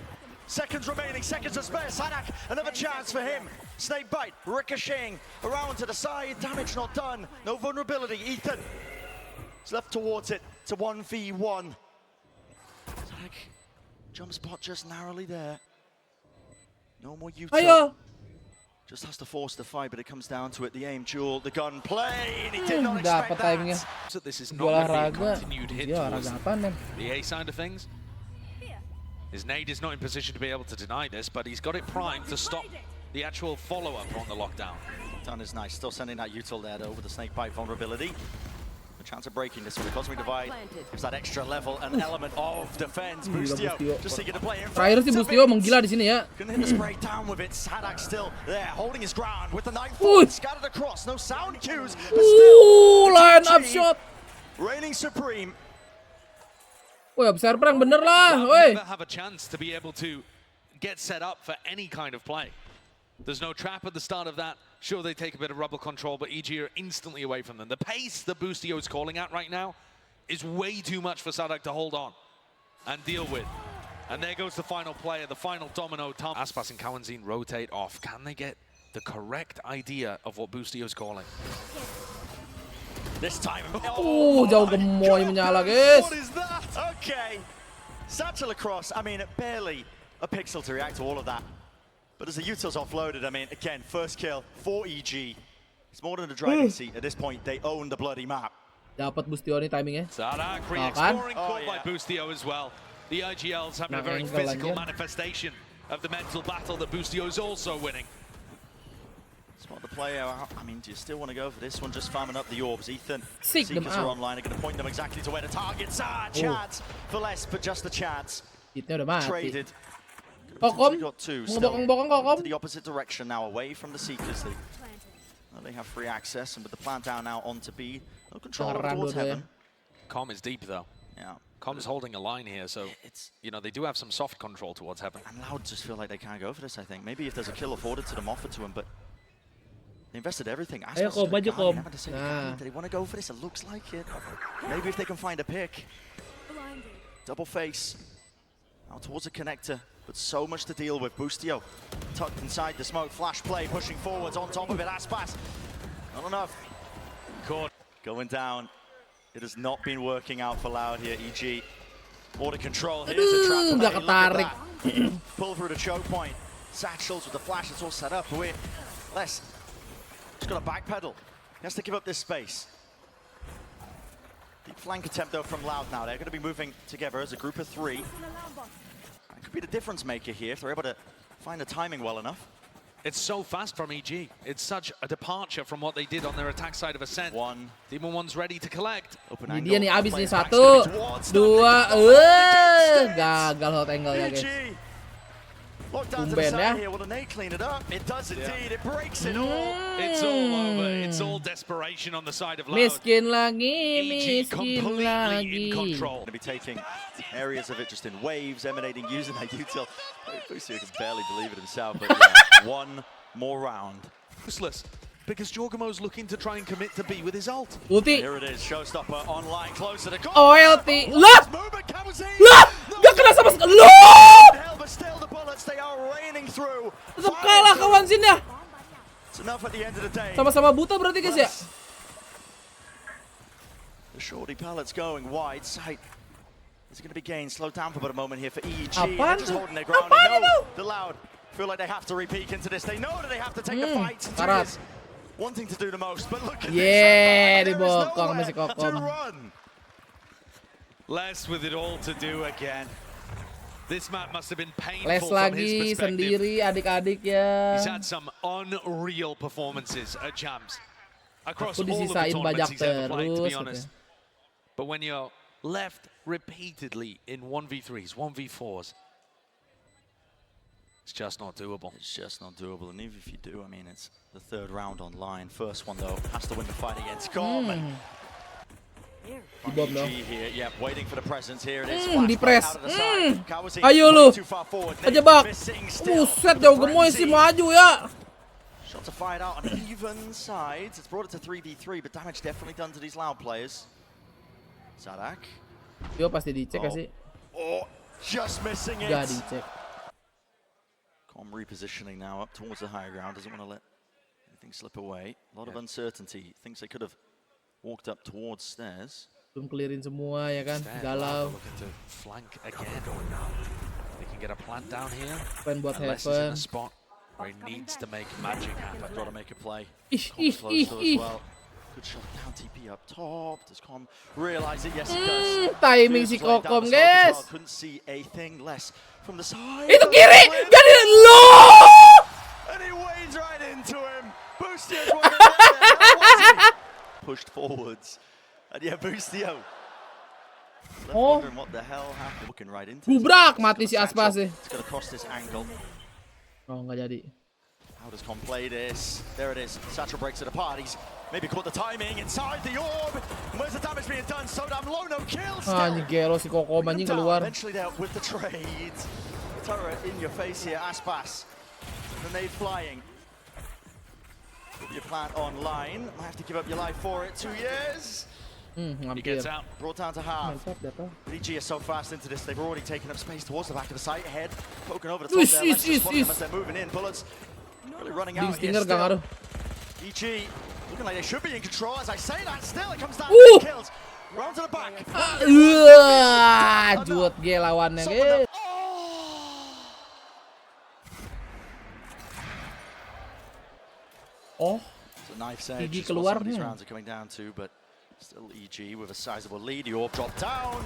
Seconds remaining, seconds to spare. Sadak, another chance for him. Snake bite, ricocheting around to the side. Damage not done. No vulnerability. Ethan is left towards it to 1v1. Sadak, jump spot just narrowly there. No more util. Just has to force the fight, but it comes down to it. The aim duel, the gun play, and he did not expect that. So this is not going to be a continued hit towards the A side of things. His nade is not in position to be able to deny this, but he's got it primed to stop the actual follow-up on the lockdown. Lockdown is nice, still sending that util there though with the snake bite vulnerability. A chance of breaking this with the Cosmic Divide. Gives that extra level, an element of defense. Boostio just seeking to play in front. Terakhir sih Boostio menggila di sini ya. Gonna hit the spray down with it. Sadak still there, holding his ground with the Nightfall. Scattered across, no sound cues, but still. Line up shot. Reigning supreme. Woi, besar perang bener lah, woi. Never have a chance to be able to get set up for any kind of play. There's no trap at the start of that. Sure, they take a bit of rubble control, but EG are instantly away from them. The pace that Boostio is calling at right now is way too much for Sadak to hold on and deal with. And there goes the final player, the final domino. Tom Aspas and Kawanzin rotate off. Can they get the correct idea of what Boostio is calling? This time. Jauh gemoy menyala, guys. What is that? Okay. Satchel across. I mean, barely a pixel to react to all of that. But as the util's offloaded, I mean, again, first kill for EG. It's more than a driving seat. At this point, they own the bloody map. Dapat Boostio nih timingnya. Sadak re-exploring caught by Boostio as well. The IGL's having a very physical manifestation of the mental battle that Boostio is also winning. Spot the player out. I mean, do you still want to go for this one? Just farming up the orbs. Ethan, Seek them Seekers are online. Are going to point them exactly to where the targets are. Chance for less, but just a chance. Hitnya udah mati. Traded. Kokom, Got two. bokong Kokom. To the opposite direction now, away from the Seekers. They have free access, and with the plant down now onto B. No control towards heaven. Com is deep though. Yeah. Com is holding a line here, so you know they do have some soft control towards heaven. And Loud just feel like they can't go for this. I think maybe if there's a kill afforded to them, offered to him, but. They invested everything. Ayo Kom, maju Kom. Nah. Do they want to go for this? It looks like it. Maybe if they can find a pick. Double face. Now towards the connector, but so much to deal with. Boostio tucked inside the smoke. Flash play, pushing forwards on top of it. Aspas. Not enough. Caught. Going down. It has not been working out for Loud here. EG. Border control. Here's a trap. Nggak ketarik. Pull through the choke point. Satchels with the flash. It's all set up. We're less. He's got a backpedal. He has to give up this space. Deep flank attempt though from Loud now. They're going to be moving together as a group of three. That could be the difference maker here if they're able to find the timing well enough. It's so fast from EG. It's such a departure from what they did on their attack side of Ascent. Demon One's ready to collect. Ini dia nih abis nih 1, 2, gagal hot angle ya guys. Tumben ya. It's all over. It's all desperation on the side of Loud. Miskin lagi, EG miskin completely lagi. in control. Going to be taking areas of it just in waves, emanating, using that util. Boostio can barely believe it himself, but yeah, one more round. Useless, because Jorgamo's looking to try and commit to B with his ult. Ulti. Here it is, showstopper online, closer to goal. Oh, ulti. Lah! Lah! Gak kena sama sekali. But still the bullets, they are raining through. Tetap kalah Kawanzin ya. It's enough at the end of the day. Sama-sama buta berarti guys ya. The shorty pallets going wide. Sight. Is it going to be gained? Slowed down for about a moment here for EG. Apaan They're just tuh? holding their ground. They know the Loud feel like they have to repeat into this. They know that they have to take the fights and do this. Wanting to do the most, but look at this. Yeah, There is dibokong nowhere masih to Kokom. run. Les with it all to do again. This map must have been painful Les from his lagi perspective. sendiri adik-adik ya. He's had some unreal performances at Jams across Aku all of the disisain tournaments banyak he's ever played, to be terus, honest. But when you're left repeatedly in 1v3s, 1v4s, it's just not doable. It's just not doable, and even if you do, I mean, it's the third round online. First one, though, has to win the fight against Com. And Di bom dong. Di press. Ayo lu. Aja bak. Buset, jauh gemoy sih maju ya. Shot to fire out on even sides. It's brought it to 3v3, but damage definitely done to these Loud players. Sadak. Yo pasti dicek sih. Oh, just missing it. Gak dicek. Com repositioning now up towards the higher ground. Doesn't want to let anything slip away. A lot of uncertainty. Thinks they could have walked up towards stairs. Belum clearin semua ya kan. Galau. Flank again. They can get a plant down here. Pen buat Unless he's in Heaven. a spot where he needs to make magic happen. Got to make a play. Ih. Well. Good shot down, TP up top. Does Com realize it? Yes, it does. Timing si Kokom, guys. Couldn't see a thing less from the side. Itu kiri. Jadi lo. And he wades right into him. Boostio pushed forwards. And yeah, Boostio. Oh. What the hell happened? Looking right into. Gubrak mati si Aspas sih. It's gonna cross this angle. Oh, nggak jadi. How does Com play this? There it is. Satchel breaks it apart. He's maybe caught the timing inside the orb. Where's the damage being done? So damn low, no kills. Anjing gelo si Kokom anjing keluar. Eventually there with the trade. Turret in your face here, Aspas. Grenade flying. Put your plant online. Might have to give up your life for it. 2 years. He Hampir. gets out. Brought down to half. Mantap jatuh. DG is so fast into this. They've already taken up space towards the back of the site. Head poking over the top there. Let's just spot them as they're moving in. Bullets really running out here Stinger gak ngaruh. still. DG looking like they should be in control. As I say that, still it comes down to kills. Round to the back. Juot G lawannya guys. Oh, It's a knife's edge. Gigi Is what some of these keluarnya. rounds are coming down to, but still EG with a sizable lead. The orb dropped down.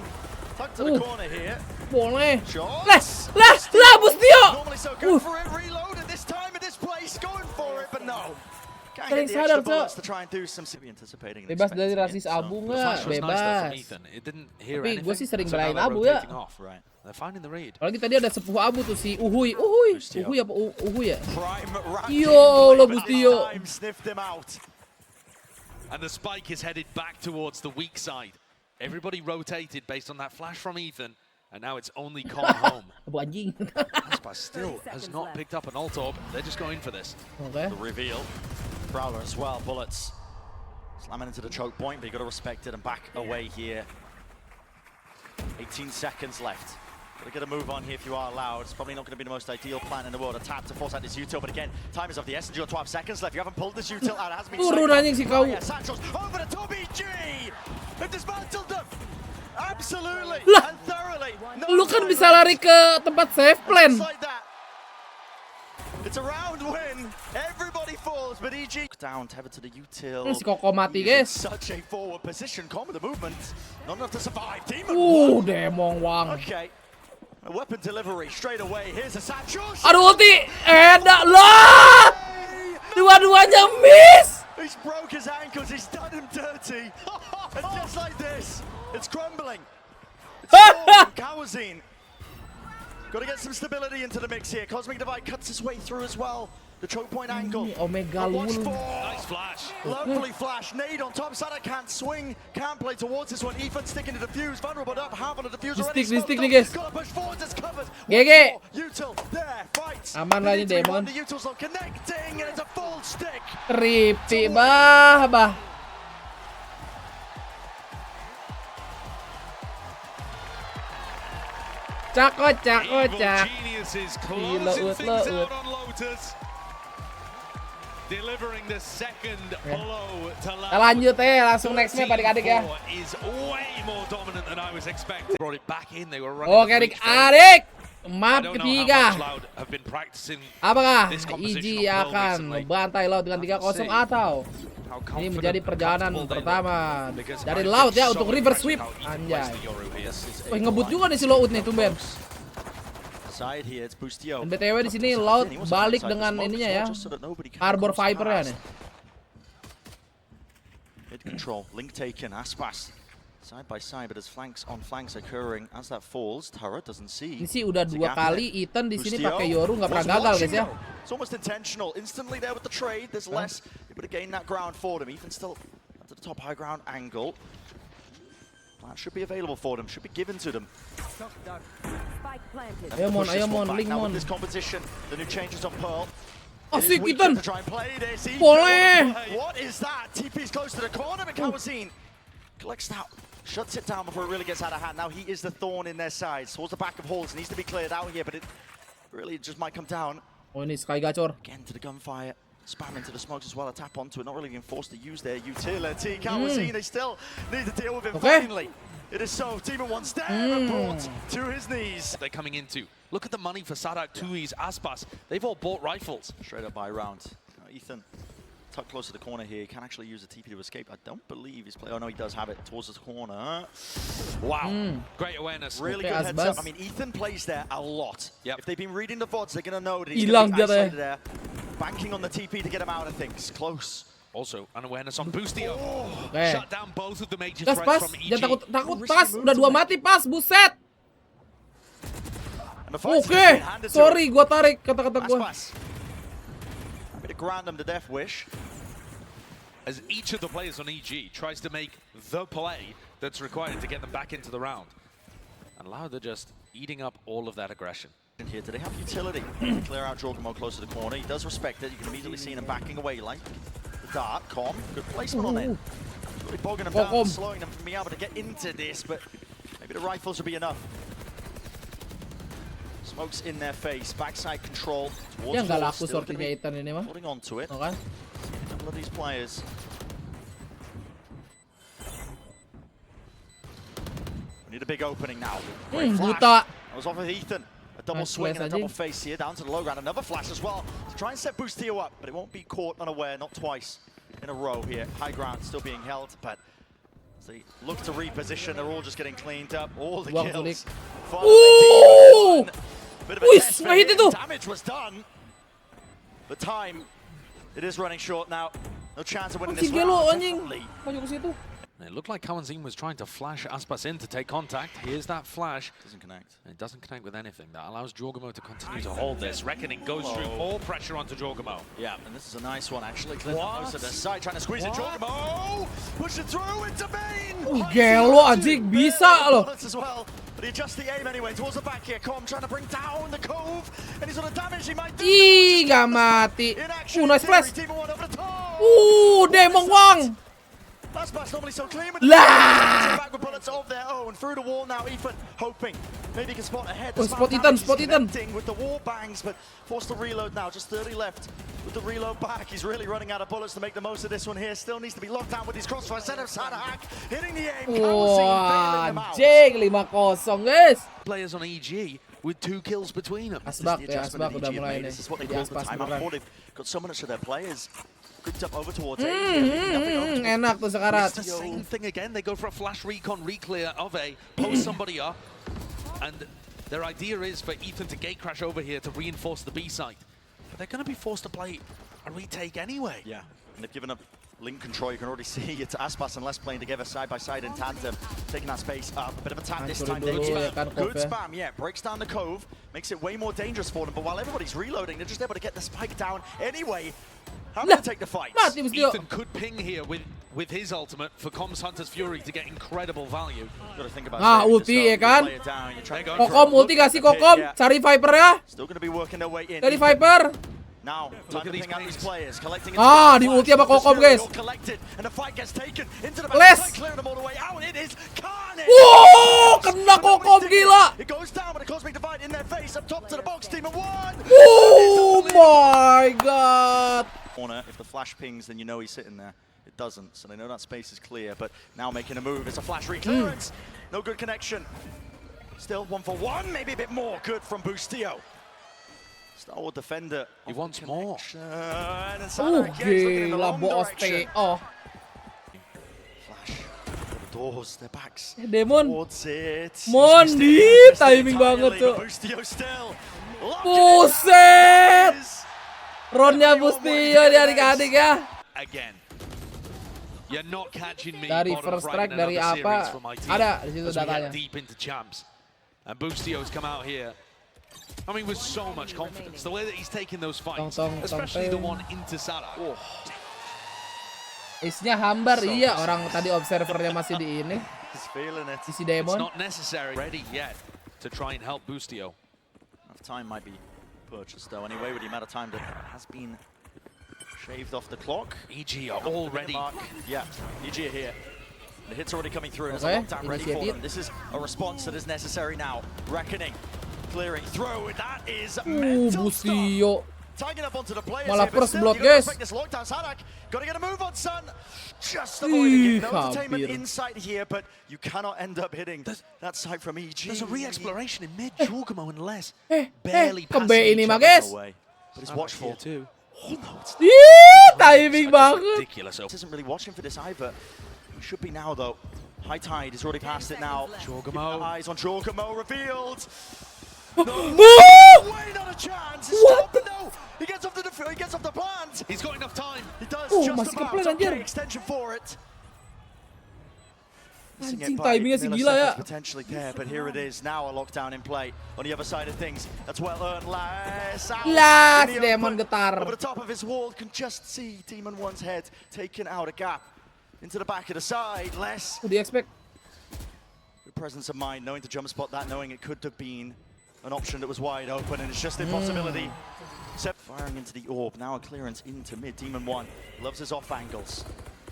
Tucked to the corner here. boleh. Shots. Lah, Bustio. Normally so good for it. Reloaded this time in this place. Going for it, but no. Can't Kalian get the sadar, extra bullets Cok. to try and do some anticipating. and Bebas dari expecting rasis it, so. abu The nggak? flash was nice though from Bebas. Ethan. It didn't hear Tapi anything. gue sih sering So now belain they're abu ya. rotating off, right. They're finding the read. Apalagi tadi ada sepuh abu tuh si Uhuy. Uhuy apa Uhuy ya? Prime Yo, lo but this Bustio. time sniffed him out. And the spike is headed back towards the weak side. Everybody rotated based on that flash from Ethan, and now it's only Com home. Abu anjing. Aspas still has not picked up an ult orb. They're just going for this. Oke. The reveal. Prowler as well. Bullets slamming into the choke point, but you got to respect it and back away here. 18 seconds left. Got to get a move on here if you are allowed. It's probably not going to be the most ideal plan in the world. A tap to force out this util, but again, time is of the essence. You got 12 seconds left. You haven't pulled this util out. It has been Turun anjing si kau. Yeah, Sancho's over the top EG. They've dismantled them. Absolutely Lah, and thoroughly. Lu kan bisa lari ke tempat save plan. Just like that. It's a round win. Everybody falls, but EG down, tethered to the util. Si Koko mati, He's in guys. such a forward position. Com with the movement. Not enough to survive. Demon. Demong Wang. Okay. A weapon delivery straight away. Here's a Sancho. Aduh ulti. Enak lah. Dua-duanya miss. He's broke his ankles. He's done him dirty. And just like this, it's crumbling. It's Kawazine. Got to get some stability into the mix here. Cosmic Divide cuts his way through as well. The choke point angle. Omega Watch Lul. for. Nice flash. Lovely flash. Nade on top. Sada can't swing. Can't play towards this one. Ethan sticking to the defuse. Vulnerable up. Half on the defuse already. Stick nih guys. Got to push forwards. It's covered. GG. Util there. Fights. Aman lah ini Demon. The Util's not connecting. And it's a full stick. Tripi bah. Cak. Evil geniuses closing Ut, things ut. out on Lotus. Delivering the second blow to Kita lanjut langsung nextnya adik-adik ya. Is way more dominant than I was expecting. Brought it back in. They were running. Oke adik-adik. I Map don't know how ketiga. much Loud have been practicing Apakah this composition EG on Pearl akan recently. membantai Laut dengan 3-0 atau How ini confident menjadi and perjalanan comfortable they pertama look. Because dari I've Laut been ya so untuk reverse impressed sweep. with how Ethan Anjay. plays the Yoru here. Wih ngebut juga nih si Laut nih tumben. Side here, it's Boostio. Dan BTW di sini Laut balik dengan ininya ya. Harbor Viper ya nih. Mid control, link taken, Aspas. Side by side, but as flanks on flanks occurring, as that falls, Turret doesn't see. Ini sih udah There's a 2 gap kali in it. Ethan di sini Boostio pakai Yoru nggak pernah was gagal guys watching ya. though. It's almost intentional. Instantly there with the trade. There's less able to gain that ground for them. Ethan still up to the top high ground angle. Plant should be available for them, should be given to them. Ayo Mon, link Now Mon. with this competition, the new changes on Pearl. Asik It is Ethan. weaker to try and play this. Ethan, Boleh. what is that? TP's close to the corner, but Kawazine collects that, shuts it down before it really gets out of hand. Now he is the thorn in their sides. Towards the back of Halls, needs to be cleared out here, but it really just might come down. Oh ini Sky Gacor. Again to the gunfire. Spam into the smokes as well, a tap onto it, not really being forced to use their utility. Kawazine, they still need to deal with it finally. It is so, Team at 1 step and brought to his knees. They're coming into. Look at the money for Sadak, Tui's, Aspas. They've all bought rifles. Straight up by round. Ethan, tucked close to the corner here, can actually use a TP to escape. I don't believe he's playing. Oh no, he does have it towards the corner. Wow, great awareness. Really good heads up. I mean, Ethan plays there a lot. Yep. If they've been reading the VODs, they're going to know that he's Hilang going to be dia isolated there. Banking on the TP to get him out of things. Close. Also, an awareness on Boostio. Oke. Shut down both of the major Gas threats pas, from EG. jangan takut pas, udah 2 mati pas, buset. And the fight's Oke, being handed to him. sorry gua tarik kata-kata gua. Aspas. Happy to grant them the death wish. As each of the players on EG tries to make the play that's required to get them back into the round. And Loud are just eating up all of that aggression. Here, do they have utility? Clear out Jorgamo close to the corner. He does respect it. You can immediately see him backing away like the dart. Com, good placement on it. Really bogging him down, slowing them from being able to get into this, but maybe the rifles will be enough. Smokes in their face, backside control. Ya nggak laku sortinya Ethan ini mah. Holding on to it. Oke. A couple of these players. We need a big opening now. Great flash. Buta. That was off of Ethan. A double Nice swing and a flash double face here, down to the low ground. Another flash as well to try and set Boostio up, but it won't be caught unaware, not twice in a row here. High ground still being held, but as they look to reposition, they're all just getting cleaned up. All the kills. Ooh! Bit of a Wih, test nggak hit fire. itu. Damage was done. The time, it is running short now. No chance of winning this Anjing gelo round. anjing. Definitely. Maju ke situ. It looked like Kawazine was trying to flash Aspas in to take contact. Here's that flash. Doesn't connect. It doesn't connect with anything. That allows Jorgamo to continue to hold this. Reckoning goes through more pressure onto Jorgamo. Yeah, and this is a nice one actually. Clears most of the side, trying to squeeze it. Jorgamo push it through into Bane. Gelo anjing bisa loh. As well, but he adjusts the aim anyway towards the back here. Com trying to bring down the cove, and he's on a damage he might do. Ih, nggak mati. Nice flash. Team one over the top. Demong Wang. Aspas normally so clean with Lah! back with bullets of their own through the wall now. Ethan hoping maybe he can spot ahead. Oh, spot Ethan, spot Ethan. With the wall bangs, but forced to reload now. Just 30 left with the reload back. He's really running out of bullets to make the most of this one here. Still needs to be locked down with his crossfire. Set of Sadak hitting the aim. Wah, anjing 5-0 guys. Players on EG with 2 kills between them. Asbak ya, Asbak udah mulai nih. This is what they Jadi call the Aspas time out. beneran. They've got so much of their players grouped up over towards A. Enak tuh sekarat. It's the same thing again. They go for a flash recon re-clear of A, post somebody up, and their idea is for Ethan to gate crash over here to reinforce the B site. But they're going to be forced to play a retake anyway. Yeah, and they've given up link control. You can already see it's Aspas and Les playing together side by side in tandem, taking that space up. A bit of a tap this time. Good spam, yeah. Breaks down the cove, makes it way more dangerous for them. But while everybody's reloading, they're just able to get the spike down anyway. How do they take the fight? Ethan could ping here with his ultimate for Com's Hunter's Fury to get incredible value. Got to think about ulti ya kan? Kokom Kokom ulti kasih Kokom, cari Viper ya. Still going to be working their way in. Cari Viper. Now, time to ping out these players, collecting di ulti sama Kokom guys. And the fight gets taken into the Les. clearing them all the way out. It is carnage. Wow, kena Kokom gila. It goes down with a cosmic divide in their face up top to the box team at 1. Oh my god. Corner, if the flash pings, then you know he's sitting there. It doesn't, so they know that space is clear, but now making a move. It's a flash re-clearance. No good connection. Still 1-for-1, maybe a bit more good from Boostio. Star Wars defender. He wants more. And Gila bos TO. Flash. The doors, their backs. Demon. Towards it. Mondi, timing banget tuh. Boostio still. Buset. Ronnya Boostio di adik-adik ya. Again. You're not catching me. Dari first strike dari apa? Ada di situ datanya. Deep into champs. And Boostio's come out here. I mean, with so much confidence, the way that he's taking those fights, especially the one into Sadak. Ace-nya hambar, iya orang tadi observernya masih di ini. He's feeling it. Isi It's Demon. not necessary ready yet to try and help Boostio. Enough time might be purchased though anyway with the amount of time that has been shaved off the clock. EG are already... Yeah, EG are here. The hit's already coming through and Okay, there's a lockdown ready for them. This is a response that is necessary now. Reckoning, clearing through, that is mental stuff. Boostio. Tagging up onto the players Malah here, but first still, blood, you gotta guys. respect this lockdown. Sadak, gotta get a move on, son. Just avoiding it. No Ih, entertainment hampir. inside here, but you cannot end up hitting that side from EG. There's a re-exploration in mid. Jorgamo and Les Barely barely ke B passing ini each mah, other. guys. Away. But he's watchful. Too. Oh, no, it's Ih, timing banget. Ridiculous. This isn't really watching for this either. He should be now, though. High Tide is already past it now. Jorgamo. Eyes on Jorgamo, revealed. Woo! Way not a chance. What? Stop. No, he gets off the plant. He's got enough time. He does Oh, just masih about. ke-plan, Okay, anjir. extension for it. Missing it Anjing, by timingnya si gila ya. milliseconds potentially there, but here it is now, a lockdown in play. On the other side of things, that's well earned. Las out Las, in the Demon open. getar. Over the top of his wall, can just see Demon One's head taken out a gap into the back of the side. Less Udah expect. good presence of mind, knowing to jump spot that, knowing it could have been an option that was wide open, and it's just impossibility. Except firing into the orb, now a clearance into mid. Demon One loves his off angles.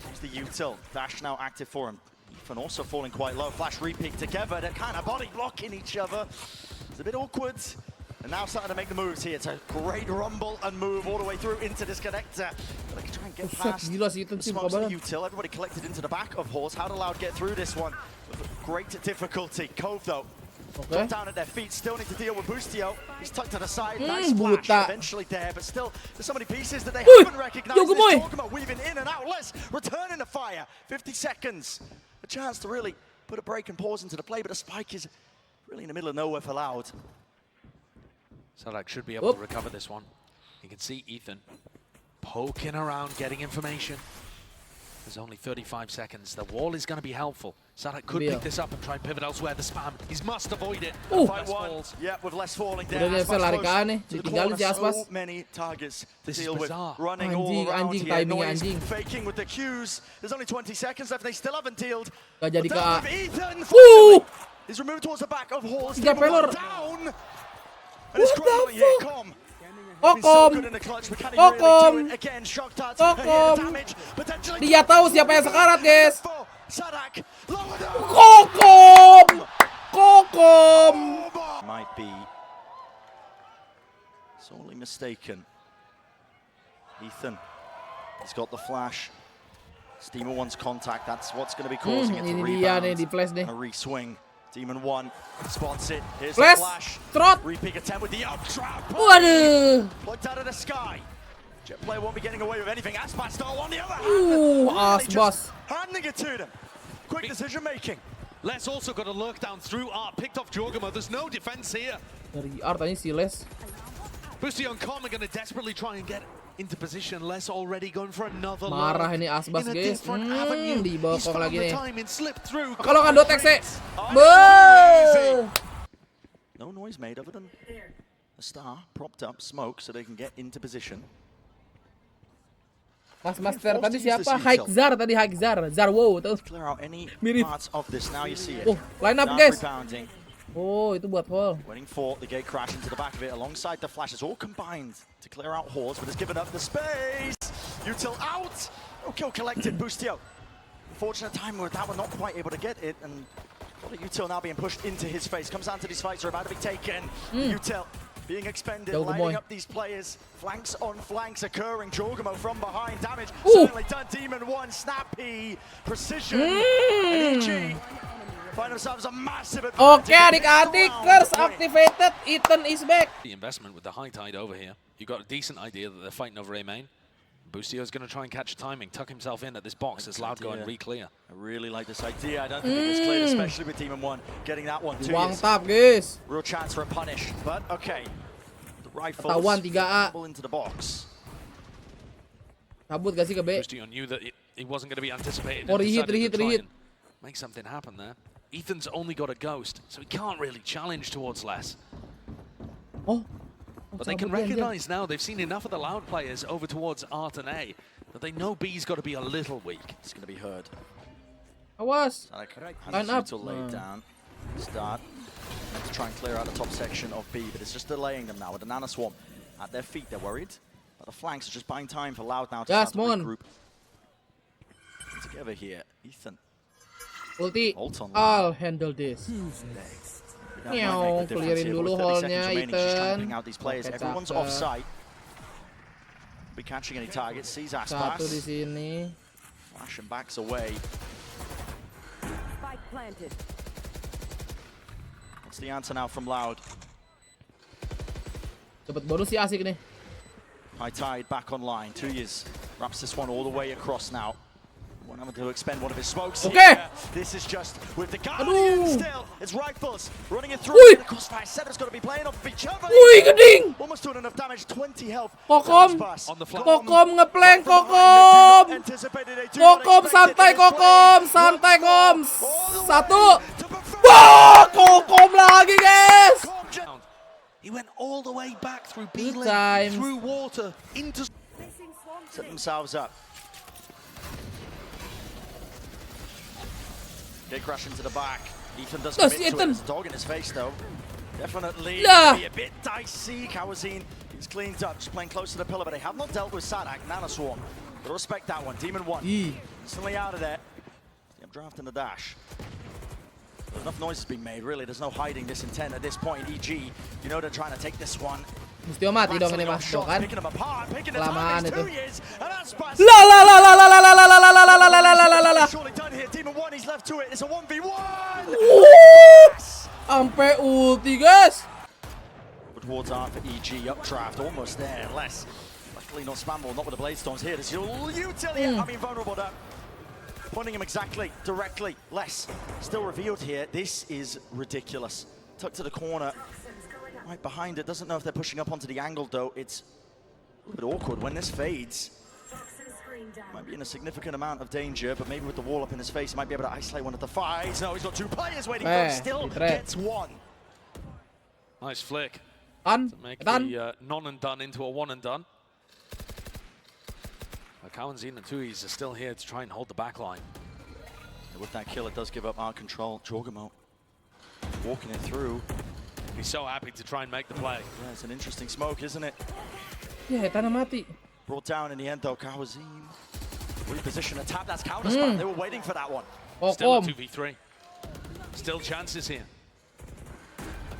Here's the util, dash now active for him. Ethan also falling quite low, flash repeat together, they're kind of body blocking each other. It's a bit awkward, and now starting to make the moves here. It's a great rumble and move all the way through into this connector. But they can try and get Buset, past gila sih Ethan the sih, smokes of the kabaran. util. Everybody collected into the back of Horse. How did Loud get through this one? With great difficulty. Cove though, Okay. drop down at their feet, still need to deal with Boostio. He's tucked to the side, nice buta. flash eventually there, but still there's so many pieces that they Uy, haven't recognized. Jorgamo. Jorgamo weaving in and out, less returning the fire. 50 seconds, a chance to really put a break and pause into the play, but the spike is really in the middle of nowhere for Loud. Sadak should be able to recover this one. You can see Ethan poking around, getting information. There's only 35 seconds. The wall is going to be helpful. Sadak could pick this up and try and pivot elsewhere. The spam, he must avoid it. Fight one, yeah, with less falling Udah down. dia Aspas lari ke close aneh, to the ditinggalin corner. si Aspas. So many targets to This is deal with, bizarre. running Anjing, all around anjing, here. timingnya Noise anjing. faking with the cues. There's only 20 seconds left. They still haven't dealed. Gak jadi ke A. Ethan Woo! finally is removed towards the back of Horse. Tiga pelor. Down. And it's What the crumbling here. fuck? Com. Been so Kokom. good in the clutch, but can he really do it again? Shock darts. Kokom. Damage. Potentially. Dia tahu siapa yang sekarat, guys. Sadak. Lower down. Kokom. Kokom. Might be sorely mistaken. Ethan has got the flash. Demon One's contact, that's what's going to be causing it to Ini dia nih rebound di flash nih. and a re-swing. Demon One spots it. Here's Flash. the flash. Trot. Repeat attempt with the up trap. Waduh. Plucked out of the sky. Jet player won't be getting away with anything. Aspas though on the other hand. Really just Aspas. handing it to them. Quick decision making. Les also got a lurk down through Art, picked off Jorgamo. There's no defense here. Dari Art tadi si Les. Boostio and Com are going to desperately try and get into position. Les already going for another Marah lurk ini Aspas, in a guys. different avenue. Di He's bokong found lagi the nih. time and slipped through. Kalau nggak dotek sih. Easy. No noise made other than a star propped up smoke so they can get into position. Mas Master tadi siapa? Haikzar tadi Haikzar. Zarwo tuh. Clear out any Mirip. parts of this. Now you see it. Oh, line up Dark guys. rebounding. Oh, itu buat hole. Waiting for the gate crash into the back of it alongside the flashes, all combined to clear out Hordes, but has given up the space. Util out. No kill collected. Boostio. Unfortunate time with that one, not quite able to get it, and Util now being pushed into his face. Comes down to these fights are about to be taken. Util being expended, lining up these players. Flanks on flanks occurring. Jorgamo from behind. Damage certainly done. Demon One, snappy precision. And EG find themselves a massive advantage. Oke adik-adik, curse activated. Ethan is back. The investment with the high tide over here. You got a decent idea that they're fighting over A main. Boostio is going to try and catch timing, tuck himself in at this box as Loud go and re-clear. I really like this idea. I don't think it was cleared, especially with Demon One getting that one too. Mantap guys. Real chance for a punish, but okay. The rifles Ketahuan 3A. fall into the box. Kabut gak sih ke B? Boostio knew that it wasn't going to be anticipated. Oh, and reheat, decided to try reheat. and make something happen there. Ethan's only got a ghost, so he can't really challenge towards Les. Oh. But they can recognize now, they've seen enough of the Loud players over towards Art and A, that they know B's got to be a little weak. It's going to be heard. Awas. Line up. To lay down. Start. And to try and clear out the top section of B, but it's just delaying them now with the Nana Swarm at their feet. They're worried. But the flanks are just buying time for Loud now to start to regroup. Together here, Ethan. Ulti. I'll handle this. Clearin dulu hole-nya, Ethan. Everyone's offside. Be catching any targets. Sees Aspas. Satu di sini. Flash and backs away. Spike planted. What's the answer now from Loud? Dapat bonus sih asik nih. High Tide back online. 2 years. Wraps this one all the way across now. One having to expend one of his smokes. Okay. This is just with the Guardian still. It's Rifles running it through. Ui. The crossfire setup's got to be playing off each other. Wih, geding. Almost doing enough damage. 20 health. On the flank. Kokom ngeplank, Kokom. Kokom santai, Kokom. Santai, Kom. Satu. Wah, Kokom lagi, guys. He went all the way back through B Good lane, times. through water, into... Set themselves up. They crash into the back. Ethan does commit to it. There's a dog in his face, though. Definitely be a bit dicey. Kawazine is cleaned up, just playing close to the pillar, but they have not dealt with Sadak. Nana Swarm. But respect that one. Demon 1. Instantly out of there. I'm drafting the dash. There's enough noise has been made, really. There's no hiding this intent at this point. EG, you know they're trying to take this one. Mesti mati dong ini mas, kan? Kelamaan itu. La la la la la la la la la la la la la la la la la. Sampai ulti, guys. Towards R for EG, updraft, almost there. Less. Luckily not spammable, not with the Blade Storms here. There's utility. I mean, vulnerable there. Pointing him exactly, directly. Less. Still revealed here. This is ridiculous. Tucked to the corner. Right behind it, doesn't know if they're pushing up onto the angle though. It's a little bit awkward when this fades. Might be in a significant amount of danger, but maybe with the wall up in his face, he might be able to isolate one of the fights. No, he's got 2 players waiting for him, still gets 1. Nice flick. Done. To make the non and done into a one and done. Kawazine and Tuis are still here to try and hold the back line. With that kill, it does give up our control. Jorgamo walking it through. He's so happy to try and make the play. Yeah, it's an interesting smoke, isn't it? Yeah, tanah mati. Brought down in the end, though. Kawazine reposition a tap. That's counter spam. They were waiting for that one. Still a 2v3. Still chances here.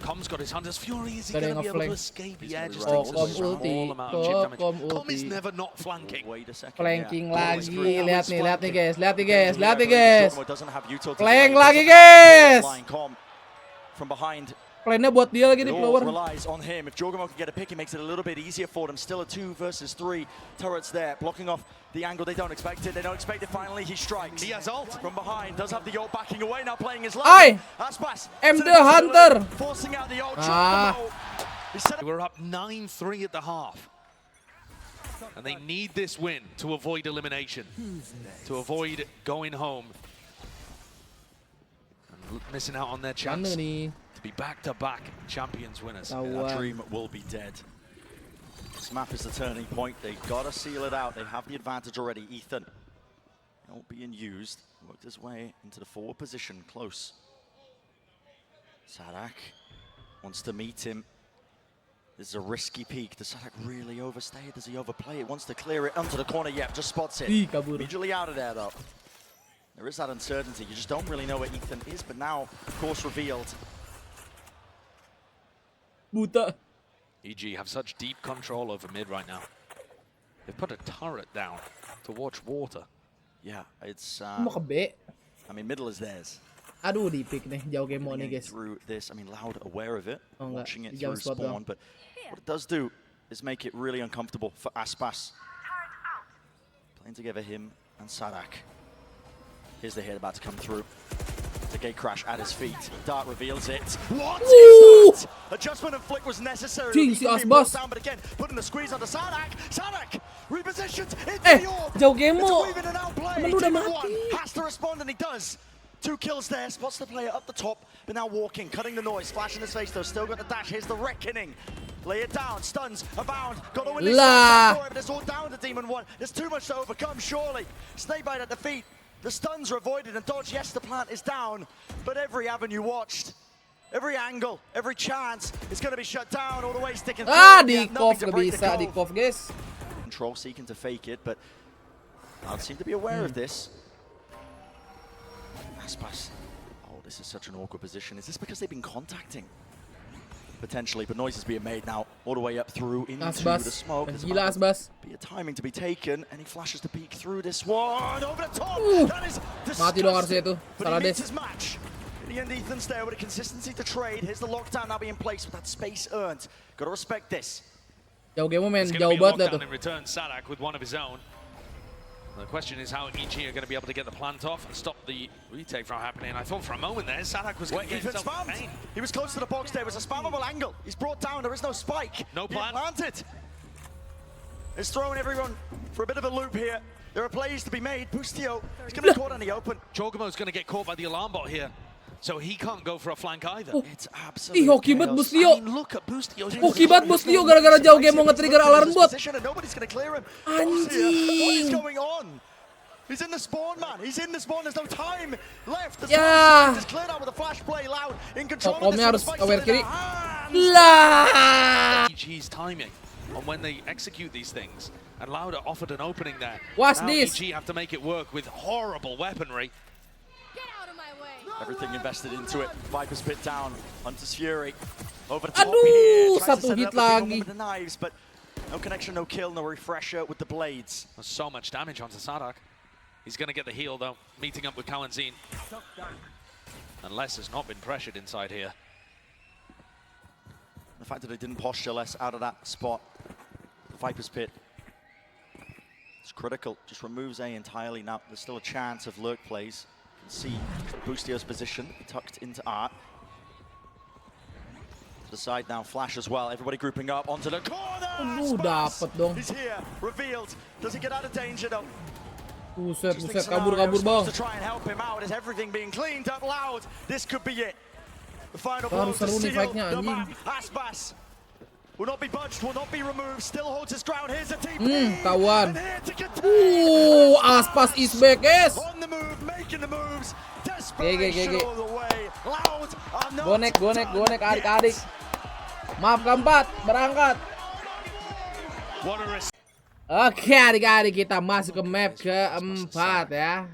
Com's got his Hunter's Fury. Is he going to be able to escape? Yeah, just takes a small amount of chip damage. Com is never not flanking. Wait a second. Flanking lagi. Lihat nih guys. Lihat nih guys. Lihat nih guys. Flank Flank lagi, guys. From behind. Plannya buat dia lagi di flower. Relies on him. If Jorgamo can get a pick, it makes it a little bit easier for them. Still a 2 versus 3. Turrets there, blocking off the angle. They don't expect it. They don't expect it. Finally, he strikes. He has ult from behind. Does have the ult backing away. Now playing his life. Ay! M the Hunter. Forcing out the ult. We're up 9-3 at the half. And they need this win to avoid elimination. To avoid going home. And missing out on their chance. To be back-to-back champions winners. That dream will be dead. This map is the turning point. They've got to seal it out. They have the advantage already. Ethan, not being used, worked his way into the forward position, close. Sadak wants to meet him. This is a risky peek. Does Sadak really overstay it? Does he overplay it? Wants to clear it onto the corner. Yep, just spots it. Immediately out of there, though. There is that uncertainty. You just don't really know where Ethan is, but now, of course, revealed. Buta. EG have such deep control over mid right now. They've put a turret down to watch water. Yeah, it's... I mean, middle is theirs. Aduh, di pick nih, jauh game nih guys. Through this, I mean, Loud aware of it, watching it through spawn, but what it does do is make it really uncomfortable for Aspas. Playing together him and Sadak. Here's the hit about to come through. The gate crash at his feet. Dart reveals it. What is that? Adjustment and flick was necessary. Aspas. Down, but again, putting the squeeze onto Sadak. Sadak repositioned into the orb. Jauh game mo. Temen udah mati. Has to respond and he does. 2 kills there, spots the player up the top, but now walking, cutting the noise, flash in his face though, still got the dash, here's the reckoning. Lay it down, stuns, abound, got to win this one, but it's all down to Demon 1. There's too much to overcome, surely. Snakebite at the feet, The stuns are avoided and dodged. Yes, the plant is down, but every avenue watched, every angle, every chance is going to be shut down. All the way sticking through. Di-cough gak bisa, di-cough guys. Control seeking to fake it, but Cloud seem to be aware of this. Aspas. Oh, this is such an awkward position. Is this because they've been contacting? Potentially, but noise is being made now, all the way up through into the smoke. Gila Asbas. Be a timing to be taken, and he flashes to peek through this one over the top. That is mati dong harusnya itu. Salah des. In the end, Ethan's there with a consistency to trade. Here's the lockdown now being placed with that space earned. Got to respect this. Jauh game men, jauh banget tuh. In return, Sadak with one of his own. The question is how EG are going to be able to get the plant off and stop the retake from happening. I thought for a moment there, Sadak was going to get himself pain. He was close to the box there. It was a spammable angle. He's brought down. There is no spike. No plant. Planted. It's throwing everyone for a bit of a loop here. There are plays to be made. Boostio is going to be caught on the open. Chogamo's going to get caught by the alarm bot here. So he can't go for a flank either. It's absolutely hoki banget Boostio. I mean, look at Boostio. Hoki banget Boostio gara-gara jauh game mau nge-trigger alarm bot. Nobody's going to clear him. Anjing. What is going on? He's in the spawn, man. He's in the spawn. There's no time left. The Ya. is cleared out with a flash play. Loud in control. Tokomnya harus aware kiri. Lah. EG's timing on when they execute these things. And Lauda offered an opening there. What's now this? EG have to make it work with horrible weaponry. Everything invested into it. Viper's bit down. Hunter's Fury. Over the top Aduh, here. satu hit lagi. With the knives, but no connection, no kill, no refresher with the blades. There's so much damage onto Sadak. He's going to get the heal though, meeting up with Kawanzin. And Les has not been pressured inside here. The fact that they didn't posture Les out of that spot, the Viper's pit, it's critical. Just removes A entirely. Now there's still a chance of lurk plays. You can see Boostio's position tucked into Art. To the side now, Flash as well. Everybody grouping up onto the corner. Dapat dong. He's here, revealed. Does he get out of danger though? Buset, kabur bang. To try and help him out. Is everything being cleaned up loud? This could be it. The final blow Harus to seru nih seal fight-nya, the map. anjing. Aspas will not be budged, will not be removed. Still holds his ground. Here's a TP. Tawan. And here to contain. Aspas is back, guys. On the move, making the moves. Desperation all the way. Loud. Gonek, adik-adik. Maaf keempat, berangkat. What a risk. Oke adik-adik, kita masuk ke map keempat ya.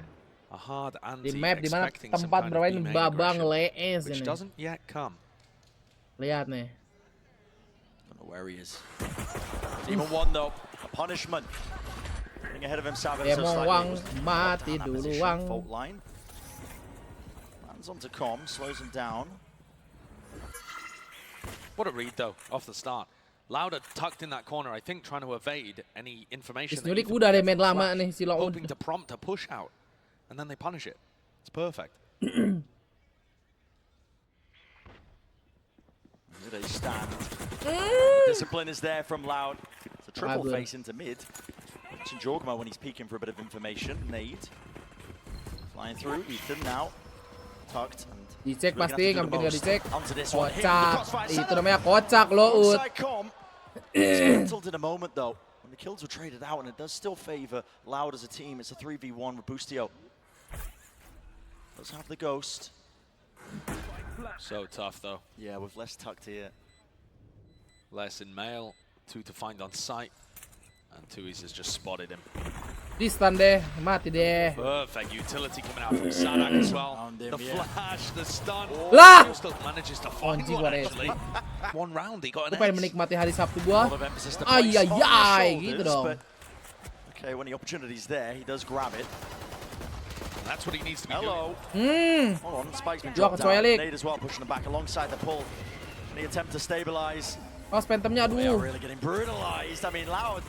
A hard Di map dimana tempat bermain babang lees ini. Lihat nih. Don't know where he is. Demon one though, a punishment. Getting ahead of himself. Demon Wang mati dulu Wang. Fault line. Lands onto Com, slows him down. What a read though, off the start. Lauda tucked in that corner, I think, trying to evade any information. Nyulik udah deh main lama nih si Long. Hoping to prompt a push out, and then they punish it. It's perfect. They stand. The discipline is there from Loud. It's a triple face into mid. Watching Jorgma when he's peeking for a bit of information. Nade. Flying through. Ethan now. Tucked. And dicek pasti, nggak mungkin nggak dicek. Kocak. Itu namanya kocak loh, Ut. Settled in a moment though. When the kills were traded out, and it does still favor Loud as a team. It's a 3v1 with Boostio. Does have the ghost. So tough though. Yeah, with less tucked here. Less in mail, 2 to find on sight, and Tuis has just spotted him. Di stun deh, mati deh. Perfect utility coming out from Sadak as well. The flash, the stun. Lah! He still manages to find one actually. One round, he got an pengen menikmati hari Sabtu gua. Ayayay, gitu dong. Okay, when the opportunity's there, he does grab it. That's what he needs to be doing. Hold on, Spike's been Dua dropped down. kecoelik. Nade as well, pushing him back alongside the pull. Any attempt to stabilize. Pas Phantomnya, They are aduh. really getting brutalized. I mean, Loud,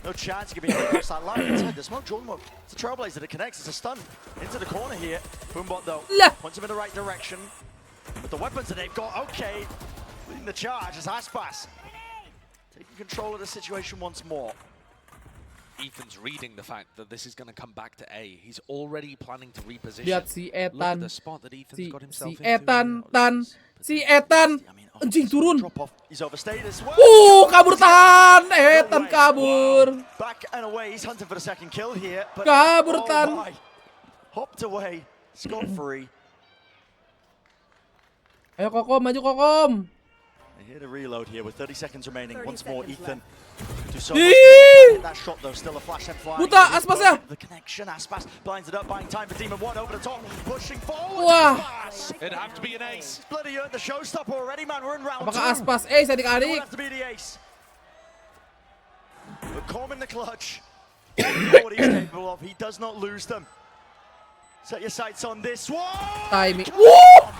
no chance he could be across that line. Inside the smoke, Jordan, it's a trailblazer that connects. It's a stun into the corner here. Boombot though, points him in the right direction. With the weapons that they've got, okay. Leading the charge is Aspas. Taking control of the situation once more. Ethan's reading the fact that this is going to come back to A. He's already planning to reposition. Lihat si Look at Ethan. the spot that Ethan's got himself Si into. Ethan. Anjing turun. He's overstayed as well. Kabur tahan. Ethan kabur. Back and away. He's hunting for the second kill here. But Kabur tahan. hopped away, scot-free. Ayo Kokom, maju Kokom. They hit a reload here with 30 seconds remaining. Once more, Ethan. Do so Ih! much. That shot though, still a flash and flying. Buta, Aspas ya. The connection, Aspas blinds it up, buying time for Demon 1 over the top, pushing forward. Wah. Aspas. It'd have to be an ace. Bloody earned the showstopper already, man. We're in round 2. Apakah Aspas ace It adik-adik? would have to be the ace. But Corm in the clutch. You know what he's capable of. He does not lose them. Set your sights on this one. Timing. Wuh!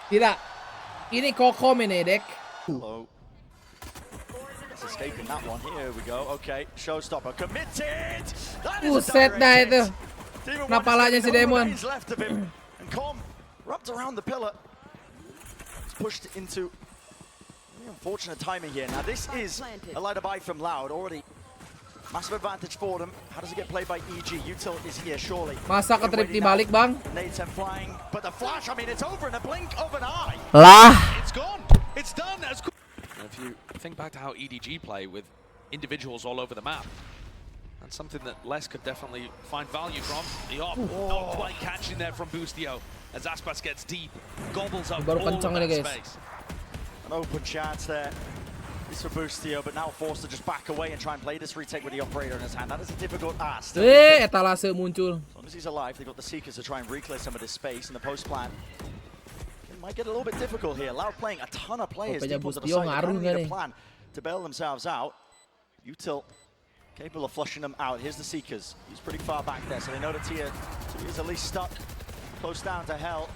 Tidak. Ini Kokom ini, Dek. Hello. It's escaping that one. Here we go. Okay, showstopper committed. That is a Buset dah direct itu. hit. Demon Kenapa one lagi is si getting no Demon? remains left of him. And Corm wrapped around the pillar. It's pushed into unfortunate timing here. Now this is a lighter buy from Loud already. Massive advantage for them. How does it get played by EG? Util is here, surely. Masa ke trip dibalik, Bang? Nades and flying, but the flash, I mean, it's over in a blink of an eye. Lah. It's gone. It's done. As if you think back to how EDG play with individuals all over the map, that's something that Les could definitely find value from. The op, not quite catching there from Boostio as Aspas gets deep, gobbles up Baru all of kencang ini, that guys. space. An open chance there. It's for Boostio, but now forced to just back away and try and play this retake with the operator in his hand. That is a difficult ask. Etalase muncul. As long as he's alive, they've got the Seekers to try and reclear some of this space in the post plan. It might get a little bit difficult here. Loud playing a ton of players Rupanya deep onto the Boostio side. They ngaruh kinda nggak need nih? a plan to bail themselves out. Util capable of flushing them out. Here's the Seekers. He's pretty far back there, so they know the tier 2 is at least stuck close down to hell.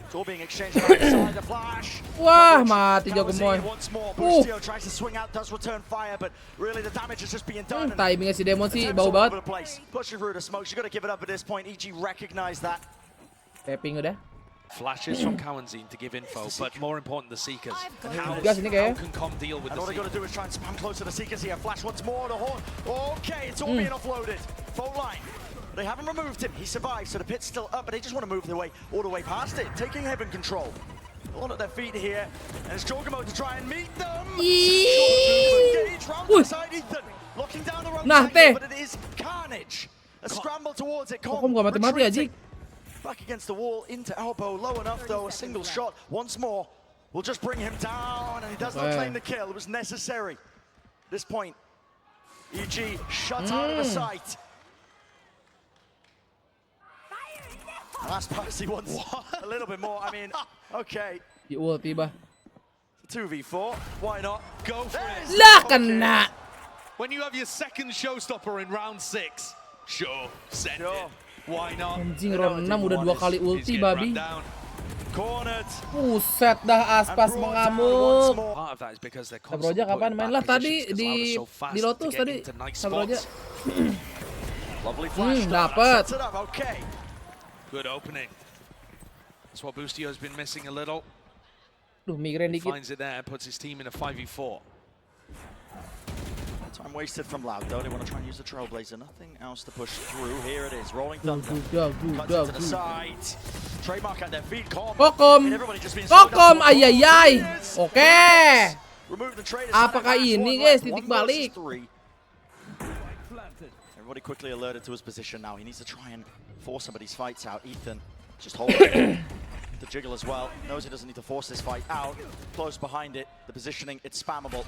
It's all being exchanged right side. The flash. Wah, mati Jago Counter Moy. once more. Boostio tries to swing out, does return fire, but really the damage is just being done. Timingnya si Demon sih Attempts bau all banget. over the place. Pushing through the smoke. She's got to give it up at this point. EG recognized that. Tapping udah. Flashes from Cowanzine to give info, but more important, the Seekers. How Gas ini how kayaknya. can Com deal with And the all they got to Seekers? do is try and spam close to the Seekers here. Flash once more. The horn. Okay, it's all being offloaded. Fault line. They haven't removed him. He survived, so the pit's still up, but they just want to move their way all the way past it, taking heaven control. All at their feet here, and it's Jorgamo to try and meet them. Engage round the side, Ethan, locking down the wrong Nah, side, teh. but it is carnage. A scramble towards it. Kokom gak mati-mati aja. Back against the wall, into elbow, low enough though. A single shot once more will just bring him down, and he does not claim the kill. It was necessary. At this point, EG shut out of the sight. Last pass, he wants a little bit more. I mean, okay. Di ulti bah. 2v4, why not? Go for it. Lah kena. When you have your second showstopper in round 6, sure, send Sure. it. Why not? Anjing round 6 udah 2 kali He's ulti getting babi. run down. Cornered. Buset dah Aspas And brought down mengamuk. once more. Part of that is because they're Sabroja constantly kapan putting main back lah tadi positions 'cause Loud are so fast di to Lotus get tadi. into nice Sabroja. spots. Lovely flash. Dapet. Sets it up, okay. Good opening. That's what Boostio's been missing a little. Duh, migrain dikit. Finds it there, puts his team in a 5v4. Time wasted from Loud though. They want to try and use the Trailblazer. Nothing else to push through. Here it is. Rolling Thunder. Cuts it to the side. Trademark at their feet. Kokom. Everybody just being slowed Kokom, down. ayayay. Oke. Remove the traders. Apakah ini, guys, titik One versus balik? three. Everybody quickly alerted to his position now. He needs to try and force some of these fights out. Ethan just holding the jiggle as well. Knows he doesn't need to force this fight out. Close behind it. The positioning, it's spammable.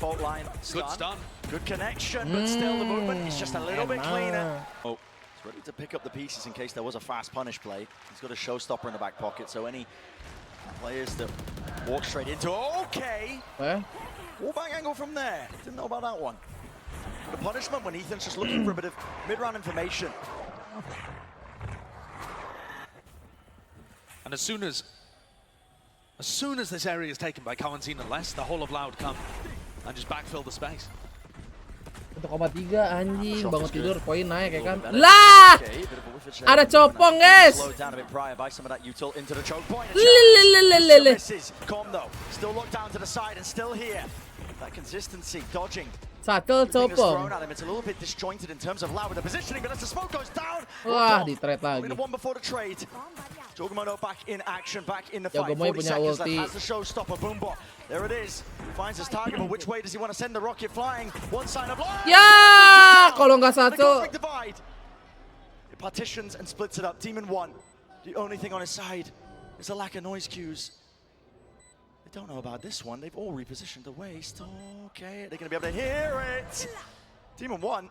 Fault line, stun. Good stun. Good connection, but still the movement is just a little bit cleaner. Oh, He's ready to pick up the pieces in case there was a fast punish play. He's got a showstopper in the back pocket, so any players that walk straight into, okay. Wallbang angle from there. Didn't know about that one. The punishment when Ethan's just looking for a bit of mid-round information. and as soon as this area is taken by Cowanzine and Les, the whole of Loud come and just backfill the space. 1,3 anjing, bangun tidur poin naik ya kan. Lah! Ada copong, guys. Slowed down a bit prior by some of that util into the choke point. Lelelelelele. Misses. Com though, still locked down to the side and still here. That consistency, dodging. Satu Everything is thrown copong. at him. It's a little bit disjointed in terms of Loud with the positioning, but as the smoke goes down, Wah, di trade lagi. only the one before the trade. Jorgamo back in action, back in the fight. Jago Moy 40 punya seconds ulti. left. Has the showstopper, Boombot. There it is. Finds his target, but which way does he want to send the rocket flying? One sign of life. Ya, kalau nggak The satu. cosmic divide. partitions and splits it up. Demon1, the only thing on his side is a lack of noise cues. They don't know about this one. They've all repositioned the waist. Okay, they're going to be able to hear it. Demon1,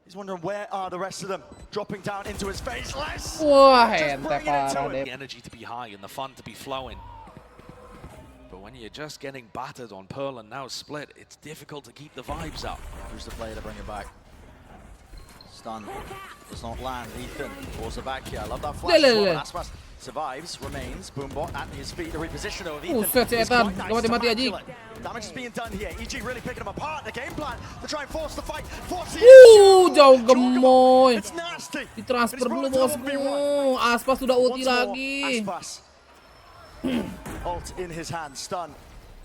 he's wondering where are the rest of them. Dropping down into his face. Less. Wah, Just ente bringing it to parah him. The energy to be high and the fun to be flowing. But when you're just getting battered on Pearl and now Split, it's difficult to keep the vibes up. Who's the player to bring it back? Stun does not land. Ethan pulls it back here. I love that flash. Aspas survives, remains. Boombot at his feet. The reposition of Ethan. Set si is Ethan. quite nice Gak to mati-mati aja. Macleod. Damage is being done here. EG really picking him apart. The game plan to try and force the fight. Jauh gemoy. It's nasty. Ditransfer dulu bosku. Aspas sudah ulti lagi. Aspas. Ult in his hand. Stun.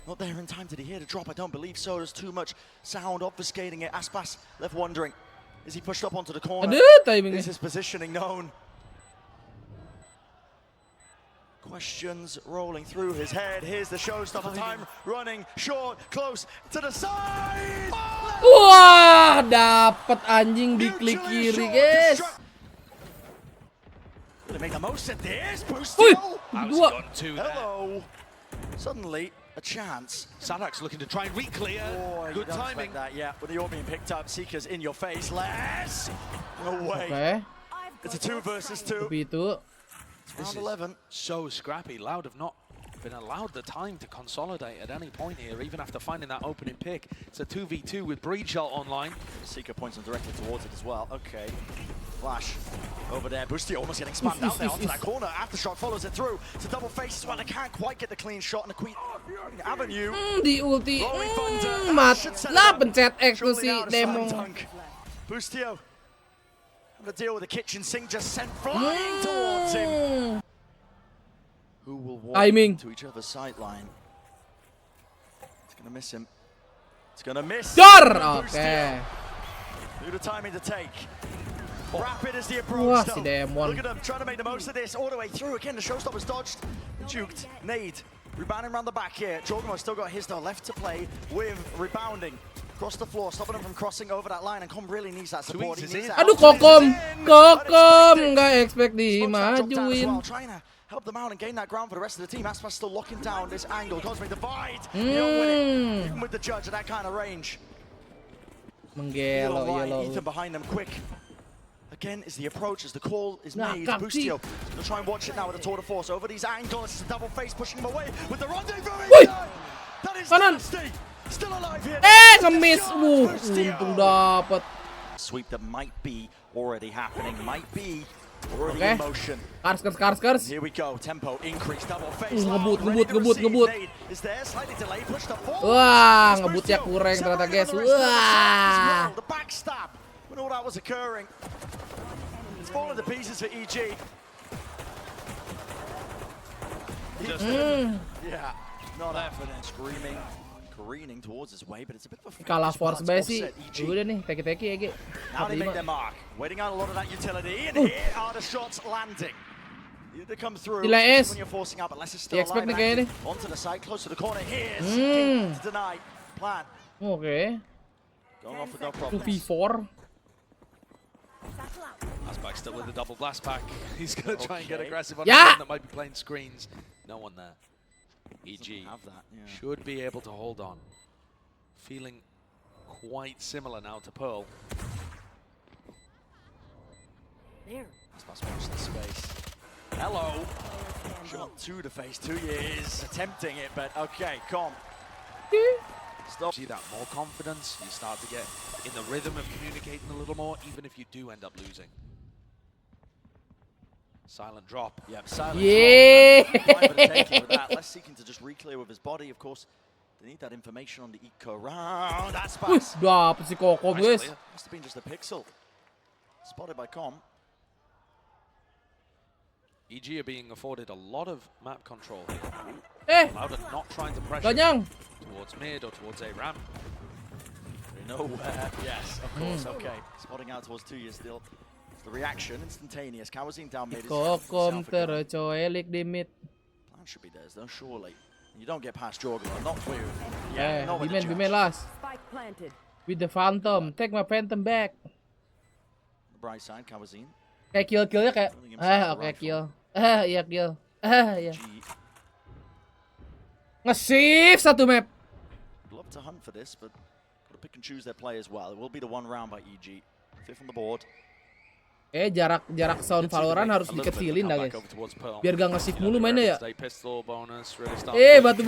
Not there in time. Did he hear the drop? I don't believe so. There's too much sound obfuscating it. Aspas left wondering. Is he pushed up onto the corner? Aduh, timingnya. Is his positioning known? Questions rolling through his head. Here's the showstopper time running short, close to the side. Wah, dapat anjing di klik kiri, guys. Gonna make the most of this. Boost. Wih, How's dua. gone two there? Hello. Suddenly a chance. Sadak's looking to try and re-clear. Oh, Good timing. That, yeah. With the orb being picked up, Seeker's in your face. Less. No way. Oke, It's a 2 versus 2. tapi itu This Round is 11. so scrappy. Loud have not been allowed the time to consolidate at any point here, even after finding that opening pick. It's a 2v2 with Breed Shot online. Seeker points him directly towards it as well. Okay. Flash over there. Boostio almost getting spammed out there onto that corner. Aftershock follows it through. It's a double face as well. They can't quite get the clean shot in the Queen Avenue. di ulti. Rolling Thunder. Mat Should set it lah up. pencet X tuh Surely si now to demo. slam dunk. Boostio having to deal with the kitchen sink just sent flying towards him. Who will walk Timing. to each other's sideline? It's gonna miss him. It's gonna miss. Dor! Boostio. Oke. Do the timing to take. Rapid as the approach. Wah, though. si Demon. Look at him trying to make the most of this all the way through. Again, the showstopper's dodged, juked, nade. Rebounding around the back here. Jorgenmo's still got his though left to play with rebounding. Across the floor, stopping him from crossing over that line. And Com really needs that support. He Tweez is needs in. that. Aduh, Tweez is Kokom. in. Kokom Unexpected. nggak expect Smokes that drop down as well, dimajuin. trying to help them out and gain that ground for the rest of the team. Aspas still locking down this angle. Cosmic Divide. You don't win it. Even with the judge at that kind of range. Menggelo, Line, yellow. Ethan behind them, quick. Again, is the approach, as the call is Nah, made. can't Boostio going to try and watch it now with the tour de force. Over these angles, it's a double face pushing him away with the rendezvous. Wih! That is Kanan. nasty. Still alive here. Ngemis. Boostio. Untung dapat. Sweep that might be already happening, might be already Okay. in motion. Kars. Here we go, tempo increase, double face. Ngebut, Ready to receive. ngebut. Nade is there, slightly delayed, pushed up forward. Wah, It's ngebutnya Boostio. kurang ternyata, guys. Separated on the rest of the side as Wah. well. The backstab, when all that was occurring. It's falling to pieces for EG. Yeah, not evident. Screaming, careening towards his way, but it's a bit of a Kalah force It's bay sih. offset, EG. Udah nih, teki-teki ya, Ge. Now they make 45. their mark, waiting out a lot of that utility, and here are the shots landing. They come through Gila, Es. when you're forcing out, but less is still Di-expect alive. nih kayaknya active. Onto the side, close to the corner. Here, seeking to deny. Plan. Oke. Going off with no problems. 2v4. Aspak still with the double blast pack. He's going to try and get Okay. aggressive on Yeah. anyone that might be playing screens. No one there. EG Have that, yeah. should be able to hold on. Feeling quite similar now to Pearl. Aspas watch the space. Hello. Shot to the face, 2 years. Attempting it, but okay, Com. Stop. See that more confidence. You start to get in the rhythm of communicating a little more, even if you do end up losing. Silent drop. Yep, silent Yeah. drop. Fine for the taking with that. Less seeking to just re-clear with his body. Of course, they need that information on the eco round. That's Wih, Aspas. dapet si Kokom, Nice guys. clear. Must have been just a pixel. Spotted by Com. EG are being afforded a lot of map control here. Eh, Loud and not trying to pressure Ganyang. towards mid or towards a ramp. They know where. Yes, of course. Okay. Spotting out towards 2 years still. It's the reaction, instantaneous. Kawazine down mid. is Kokom himself a gun. tercoelik di mid. Plan should be theirs though, surely. You don't get past Jorgen, not with. Eh, not with the Bimen judge. last. Spike planted. With the Phantom. Take my Phantom back. The bright side, Kawazine. Kayak kill-killnya kayak oke kill. Iya kill. Iya. Nge-shift satu map. Love to hunt for this, but gotta pick and choose their play as well. It will be the one round by EG. Fifth on the board. Jarak sound Valorant harus dikecilin dah guys. Biar gak nge-shift mulu mainnya ya. Batu.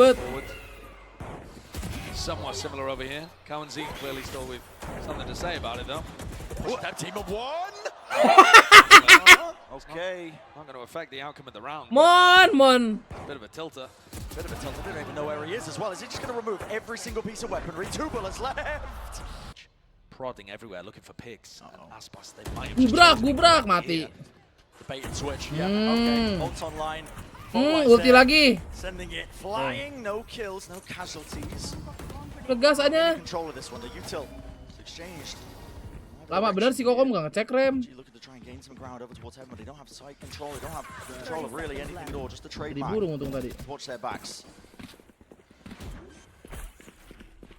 Somewhat similar over here. Cowan's clearly still with something to say about it though. That team of one. Okay. Not going to affect the outcome of the round. Mon. Bit of a tilter. They don't even know where he is as well. Is he just going to remove every single piece of weaponry? 2 bullets left. Prodding everywhere, looking for picks. And Aspas, they might have Gubrak mati. The bait and switch. Yeah. Okay. Ults online. Ulti lagi. Sending it flying. No kills, no casualties. Tegas aja. Control of this one. The util is exchanged. Lama bener sih Kokom gak ngecek rem. Looking to try and gain some ground over towards heaven, but they don't have side control. They don't have control of really anything at all. Just the trade back. Diburung untung tadi. Watch their backs.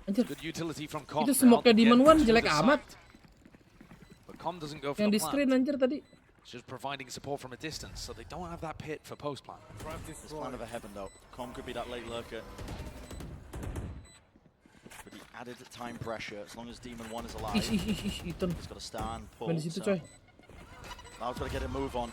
Anjir. Good utility from Com. Itu smoke-nya Demon One jelek amat. But Com doesn't go for Yang the di screen anjir tadi. It's just providing support from a distance, so they don't have that pit for post plan. This plan of a heaven though. Com could be that late lurker. But the added time pressure, as long as Demon 1 is alive, he's Ethan. got to stand, pull. Main di situ coy. Now he's got to get a move on.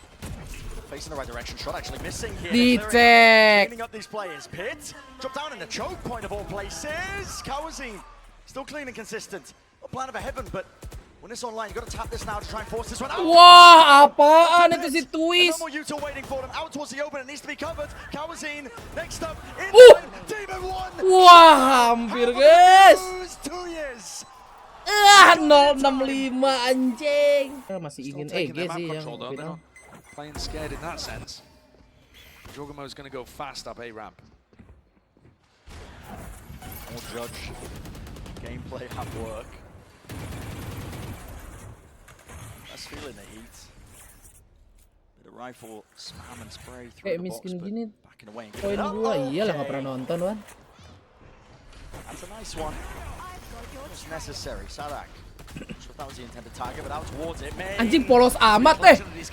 Facing the right direction, shot actually missing here. Dicek. Cleaning up these players. Pit, drop down in the choke point of all places. Kawazine, still clean and consistent. A plan of a heaven, but when it's online, you got to tap this now to try and force this one out. Wah, apaan itu si Twist? No more util waiting for them. Out towards the open, it needs to be covered. Kawazine, next up, inside, Demon 1. Wah, hampir guys. 2 years. 065 anjing. Masih ingin Still taking EG their map sih yang control though, they're final. not playing scared in that sense. Jorgamo's going to go fast up A ramp. More judge gameplay at work. That's feeling the heat. Bit of rifle spam and spray through Kayak the box, miskin but gini. backing away. Poin gua iyalah nggak pernah nonton Wan. That's a nice one. It's necessary. Sadak. Not sure if that was the intended target, but out towards it. Anjing polos amat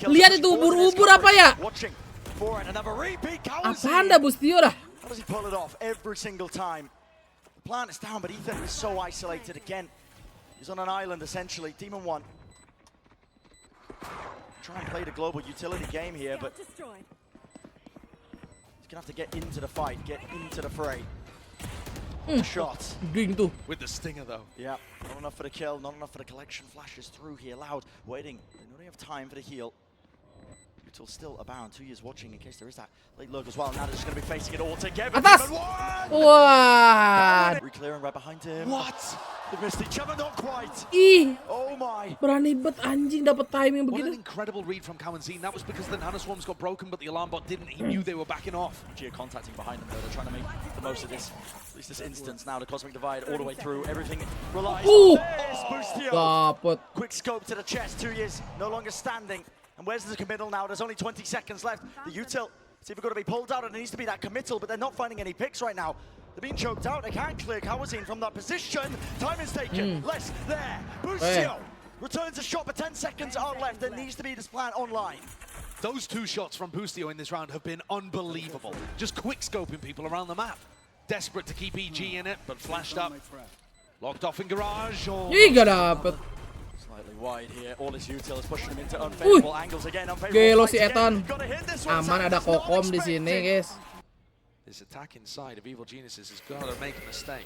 Lihat itu ubur-ubur apa ya? Watching for it. Another repeat. Apaan dah Bustio dah? How does he pull it off every single time? The plant is down, but Ethan is so isolated again. He's on an island essentially. Demon 1. Try and play the global utility game here, but he's gonna have to get into the fight, get into the fray. Shot. Ding tuh. With the stinger though. Yeah, not enough for the kill, not enough for the collection. Flashes through here, loud, waiting. They know they have time for the heal. Util still abound. 2 years watching in case there is that late lurk as well. Now they're just going to be facing it all together. Atas! Wah. Reclearing right behind him. What? They missed each other, not quite. Ih, Oh my. berani bet anjing dapat timing What an begitu. incredible read from Cowan's. That was because the nanoswarms got broken, but the alarm bot didn't. He knew they were backing off. Geo contacting behind them though. They're trying to make the most of this. At least this instance now. The cosmic divide all the way through. Everything relies on this. Boostio. Dapat. Quick scope to the chest. 2 years no longer standing. And where's the committal now? There's only 20 seconds left. The util, it's either got to be pulled out and it needs to be that committal, but they're not finding any picks right now. They're being choked out. They can't clear Kawazine from that position. Time is taken. Less there. Boostio returns a shot, but 10 seconds are left. There needs to be this plan online. Those 2 shots from Boostio in this round have been unbelievable. Just quick scoping people around the map. Desperate to keep EG in it, but flashed up. Locked off in garage. Ih, gak dapet. Slightly wide here. All his util is pushing him into unfavorable angles again. Gelo si Eton. Gotta hit this one. Aman ada Kokom di sini, guys. This attack inside of Evil Geniuses has got to make a mistake.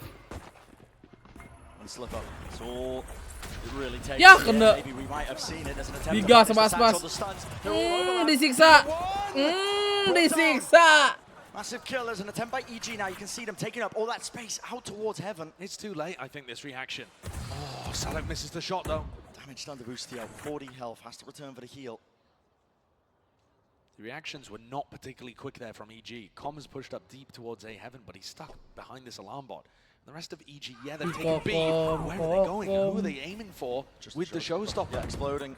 And slip up. It's all it really takes. Ya, kena. Maybe we might have seen it as an attempt. Digas to sama finish Aspas. the stuns. They're all overlapped. Disiksa. Disiksa. Massive kill as an attempt by EG now. You can see them taking up all that space out towards heaven. It's too late, I think, this reaction. Oh, Salak misses the shot, though. Damage done to Boostio. 40 health. Has to return for the heal. The reactions were not particularly quick there from EG. Com has pushed up deep towards A heaven, but he's stuck behind this alarm bot. The rest of EG, yeah, they're taking B. Where are they going? Who are they aiming for with the showstopper? Yeah, exploding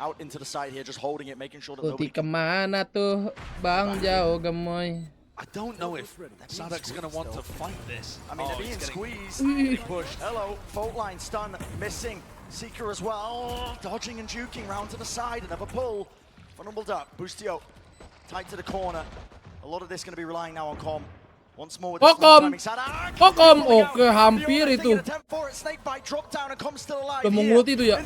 out into the side here, just holding it, making sure that Putih nobody... kemana tuh, Bang Jauh Gemoy? I don't know if Sadak's going to want to fight this. I mean, they're being squeezed. Getting pushed. Hello, fault line stun, missing. Seeker as well, dodging and juking round to the side, another pull. Vulnerable up. Boostio tight to the corner. A lot of this going to be relying now on Com. Once more with the Kokom, oke hampir itu. Udah mengulti itu ya.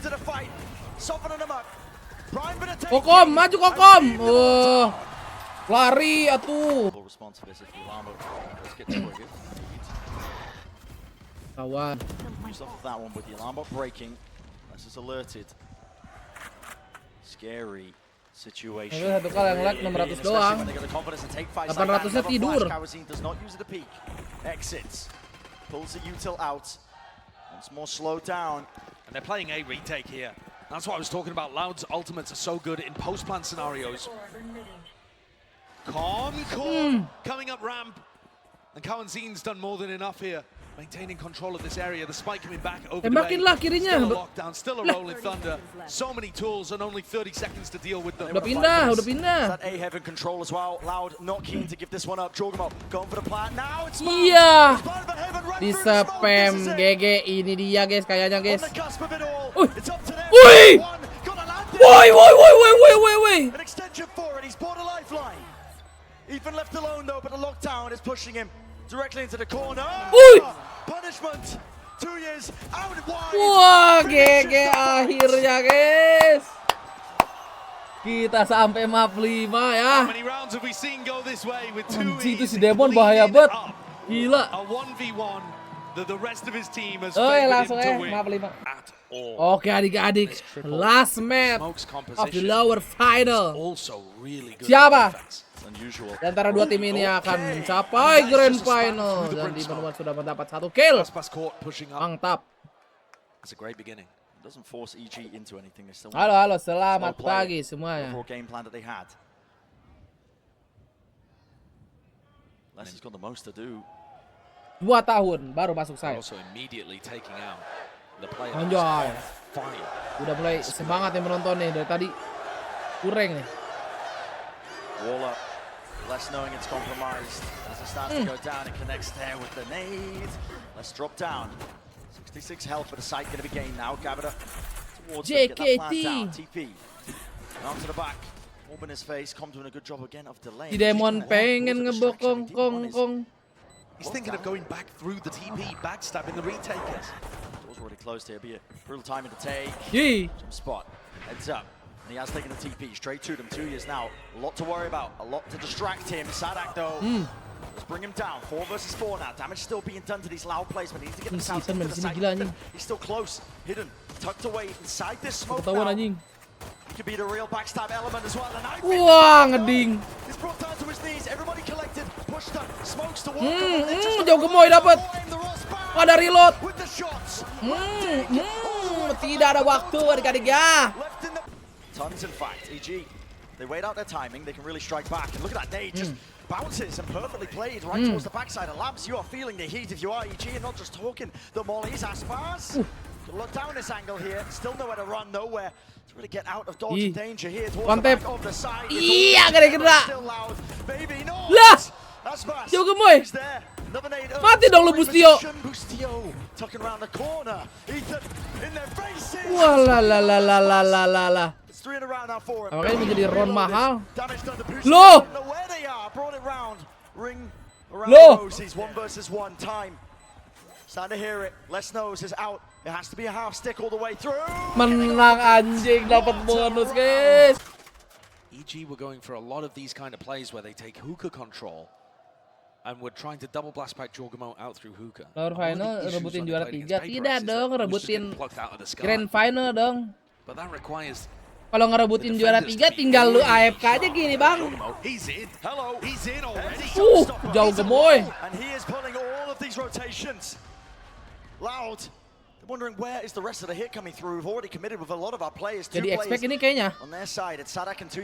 Kokom, maju Kokom. Lari atuh. Kawan. Scary situation. Satu kali yang lag 600 doang. 800-nya tidur. Exits. Pulls the util out. Once more slow down. And they're playing a retake here. That's what I was talking about. Loud's ultimates are so good in post-plant scenarios. Coming up ramp. And Kawanzin's done more than enough here. Maintaining control of this area. The spike coming back over the way. Kirinya. Still a lockdown, still a rolling thunder. So many tools and only 30 seconds to deal with them. Udah pindah. That A-Heaven control as well. Loud not keen to give this one up. Jorgamo going for the plant. Now it's Iya. Di spam GG ini dia guys kayaknya guys. Woi. Woi. An extension forward. He's bought a lifeline. Even left alone though, but the lockdown is pushing him directly into the corner. Punishment. 2 years out wide. Wah, GG akhirnya guys. Kita sampai map 5 ya. Anjing itu si Demon bahaya banget. Gila. Langsung map 5. Oke adik-adik, last map of the lower final. Siapa? Di antara dua tim ini akan mencapai grand final. Dan DBangkongS sudah mendapat 1 kill. Mantap. Halo, selamat pagi semuanya. 2 tahun baru masuk saya. Anjay. Udah mulai semangat nih menonton nih dari tadi. Kurang nih. Wall up, less knowing it's compromised as it starts to go down and connects there with the nade. Let's drop down. 66 health for the site going to be gained now. Gavita towards get that plant down. TP. Down to the back. Orb in his face. Com doing a good job again of delaying. Si Demon pengen ngebokong kong. He's thinking of going back through the TP, backstabbing the retakers. Door's already closed here, be it brutal timing to take. Some spot. Heads up. And he has taken the TP straight to them. 2 years now. A lot to worry about. A lot to distract him. Sadak though. Let's bring him down. 4 versus 4 now. Damage still being done to these loud plays, but he needs to get them south into the side. He's still close. Hidden. Tucked away inside this smoke now. He could be the real backstab element as well. Wah, ngeding. He's brought down to his knees. Everybody collected. Pushed up. Smokes to walk. Jauh gemoy dapat. Ada reload. Tidak ada waktu adik-adik ya. Tons in fact, EG, they wait out their timing, they can really strike back. And look at that nade, just bounces and perfectly played right towards the backside. And Labs, you are feeling the heat if you are EG and not just talking the mollies. Aspars, look down this angle here, still nowhere to run, nowhere to really get out of dodge and danger here towards the back of the side. Iya, kena. Still loud, baby, no! Lah! Aspars, Jauh gemoy. he's there. Another nade. Mati dong lu Boostio. Boostio, tucking around the corner. Ethan, in their faces. Wah, la. 3 in a round now for him. Makanya menjadi round mahal. Loh! Loh! 1 versus 1 time. Starting to hear it. Les knows is out. It has to be a half stick all the way through. Menang anjing, dapat bonus, guys. EG were going for a lot of these kind of plays where they take hookah control. And we're trying to double blast back Jorgamo out through hookah. Lower final rebutin juara 3. Tidak dong, rebutin grand final dong. But that requires kalau ngerebutin juara 3 tinggal lu AFK aja gini, Bang. Jauh gemoy. Jadi expect ini kayaknya.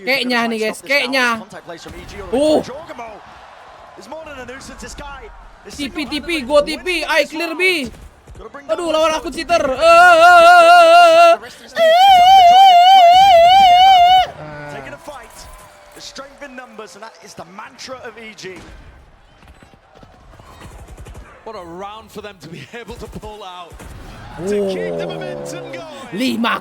Kayaknya nih guys, kayaknya. TP, go TP, I clear B. Aduh, lawan aku cheater. The strength in numbers, and that is the mantra of EG. What a round for them to be able to pull out. To keep the momentum going. 5-0.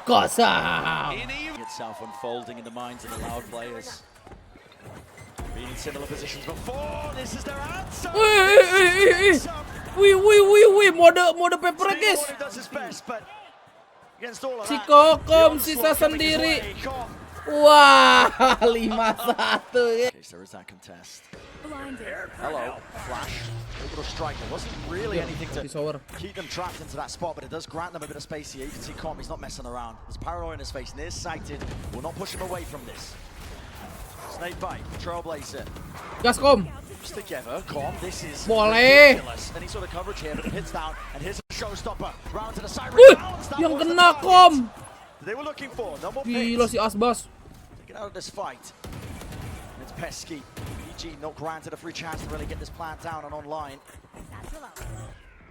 itself unfolding in the minds of the Loud players. Being in similar positions before, this is their answer. Wih, mode paper guys. Si Kokom sisa sendiri. Wah, 5-1 guys. There is that contest. Hello, flash. Able to strike. There wasn't really anything to keep them trapped into that spot, but it does grant them a bit of space here. You can see Com, he's not messing around. There's paranoia in his face, near-sighted. Will not push him away from this. Snake bite, Trailblazer. Gas Com. Together, Com, this is boleh. ridiculous. Any sort of coverage here, but it hits down, and here's a showstopper. Round to the side. Yang kena Com. They were looking for. No more Gila si Asbas. Get out of this fight. It's pesky. EG not granted a free chance to really get this plant down and online.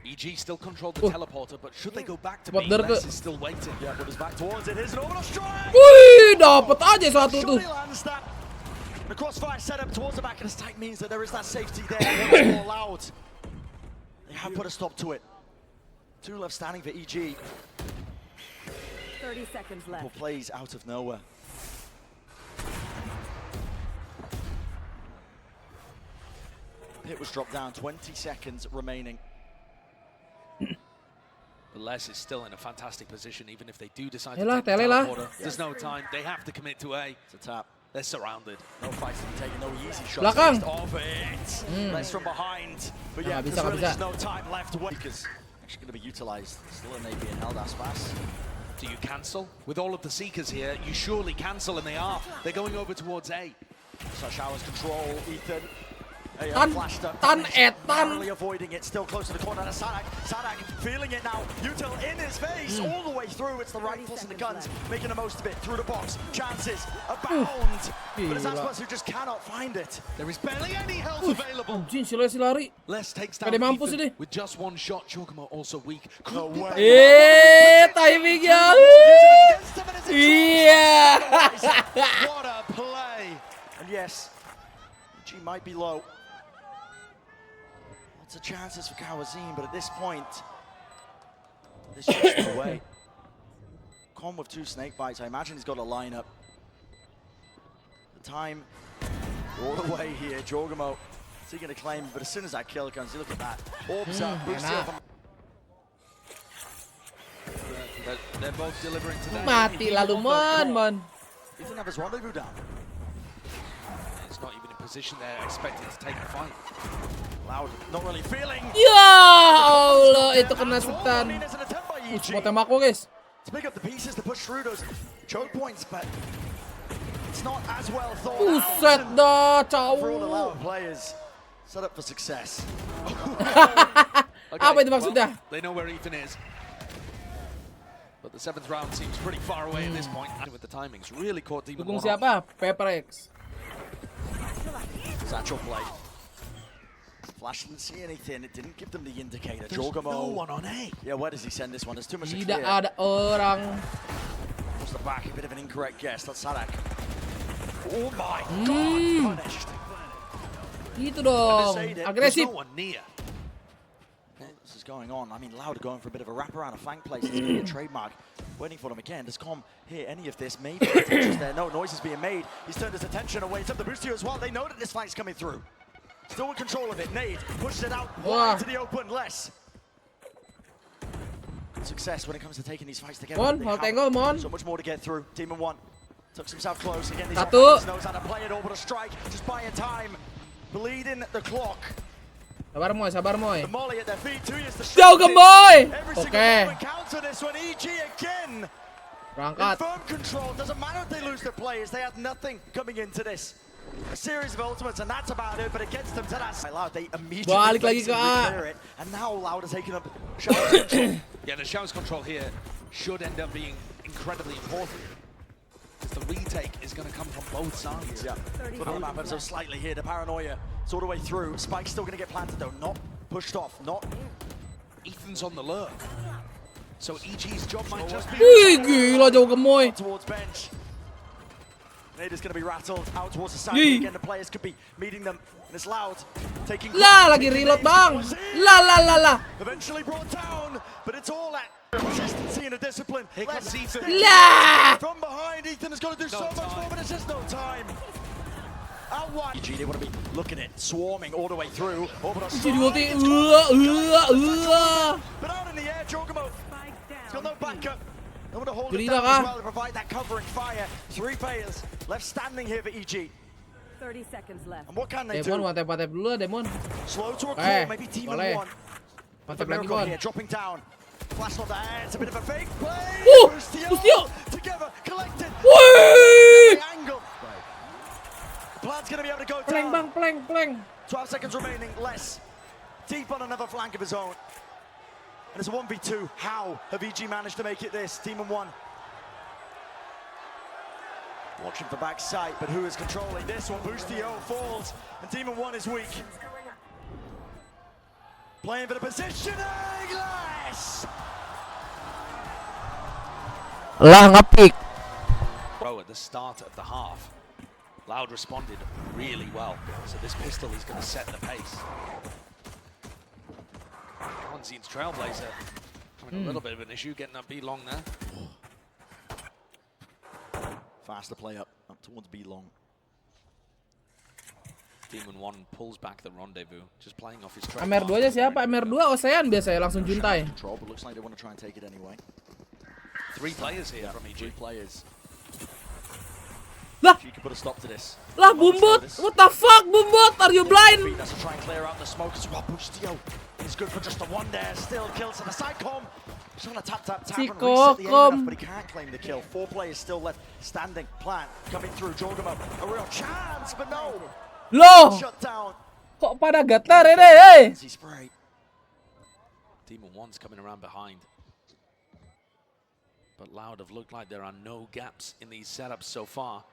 EG still controlled the teleporter, but should they go back to B, Les is still waiting. Yeah, but it's back towards it. Here's an orbital strike. Wih, dapat aja satu tuh. The crossfire setup towards the back of the stack means that there is that safety there. It's more loud. They have put a stop to it. 2 left standing for EG. 30 seconds left. Plays out of nowhere. Pit was dropped down, 20 seconds remaining. But Les is still in a fantastic position, even if they do decide Yalah, to take the tele lah. teleporter. There's no time. They have to commit to A. It's a tap. They're surrounded. No fights to be taken, no easy shots. Belakang. Of it. Less from behind. But yeah, there's really just no time left. Because actually going to be utilized. Still an A being held as fast. Do you cancel? With all of the Seekers here, you surely cancel, and they are. They're going over towards A. So Showers control, Ethan. Tan Narrowly avoiding it, still close to the corner. Sadak feeling it now. Util in his face, all the way through. It's the rifles and the guns, making the most of it through the box. Chances abound, but it's Aspas who just cannot find it. There is barely any health available. Anjing, si lari. Les takes down Ethan with just 1 shot. Jorgamo also weak. No way. Timingnya. Iya. What a play. And yes, G might be low. Lots of chances for Kawazine, but at this point, this just away. Com with 2 snake bites. I imagine he's got a lineup. The time all the way here. Jorgamo, is he going to claim? But as soon as that kill comes, you look at that. Orbs up, boost up. They're both delivering to them. Mati lalu mon. He didn't have his rendezvous down. It's not even in position they're expected to take a fight. Loud, not really feeling. Ya Allah, itu kena setan. Spotnya Mako guys. To pick up the pieces to push through those choke points, but it's not as well thought Buset dah, for all the cowok. Loud players. Set up for success. Apa itu maksudnya? They know where Ethan is. But the 7th round seems pretty far away at this point. With the timings, really caught Demon Dukung One siapa? PaperX. Satchel play. Flash didn't see anything. It didn't give them the indicator. There's Jorgamo. no one on A. Yeah, where does he send this one? There's too much to Tidak clear. ada orang. Towards the back, a bit of an incorrect guess. That's Sadak. Oh my God! Punished. Gitu dong. Agresif. There's no one near. This is going on. I mean, Loud going for a bit of a wraparound, a flank place. It's going to be a trademark. Waiting for them again. Does Com hear any of this? Maybe there. No noise is being made. He's turned his attention away. It's up the Boostio as well. They know that this fight's coming through. Still in control of it. Nade pushes it out wide to the open. Less success when it comes to taking these fights together. Mon, mau tengok Mon. So much more to get through. Demon One tucks himself close again. These Satu. knows how to play it. Orbital strike, just buying time, bleeding the clock. Sabar Moy, sabar Moy. The molly at their feet. 2 years to Jauh ke Moy. Okay. Oke. Counter this one. EG again. Berangkat. Firm control. Doesn't matter if they lose their players. They have nothing coming into this. A series of ultimates, and that's about it. But it gets them to that side. Loud, they immediately Balik lagi ke A. clear it, and now Loud is taking up Showers control. Yeah, the Showers control here should end up being incredibly important. Because the retake is going to come from both sides. Yeah, put on the map ever so slightly here. The paranoia, it's all the way through. Spike's still going to get planted though. Not pushed off. Not. Ethan's on the lurk. So EG's job might just be... Wih, gila jauh ke Moy. Towards bench. Nader's going to be rattled out towards the side. Again, the players could be meeting them. And it's Loud taking... Lah, lagi reload bang. Lah. Eventually brought down, but it's all at Consistency and a discipline. Here comes Ethan. Lah! From behind, Ethan has got to do so much more, but it's just no time. Out wide. They want to be looking at swarming all the way through. Jadi ulti. But out in the air, Jogamo. He's got no backup. They want to hold it Gerida down kah? as well to provide that covering fire. 3 players left standing here for EG. 30 seconds left. And what can they Demon, do? one tap dulu Demon. Slow to a call, maybe Demon boleh. 1. Mantap lagi, Bon. Here, dropping down. Flash on the air, it's a bit of a fake play. Bustio! Together, collected. Wih! Angle. The plan's going to be able to go Plank down. bang, plank. 12 seconds remaining, less. Deep on another flank of his own. And it's a 1v2. How have EG managed to make it this? Demon 1. Watching for backside, but who is controlling this one? Bustio falls, and Demon 1 is weak. Playing for the positioning, less! Lah ngepick. Bro, at the start of the half, Loud responded really well. So this pistol is going to set the pace. Onzine's Trailblazer having a little bit of an issue getting up B long there. Faster play up towards B long. Demon 1 pulls back the rendezvous, just playing off his trail. MR2 nya siapa? MR2 Ocean biasanya langsung juntai. Control, but looks like they want to try and take it anyway. 3 players here from EG. 3 players. Lah, She can put a stop to this. lah Bumbut. What the fuck, Bumbut? Are you blind? That's to try and clear out the smoke as well. Bustio is good for just the one there. Still kills to the side com. Just on a tap and reset the aim enough, but he can't claim the kill. 4 players still left standing. Plant coming through. Jorgamo, a real chance, but no. Loh, Shut down. kok pada getar ini, hey? He sprayed. Demon 1's coming around behind. But Loud have looked like there are no gaps in these setups so far.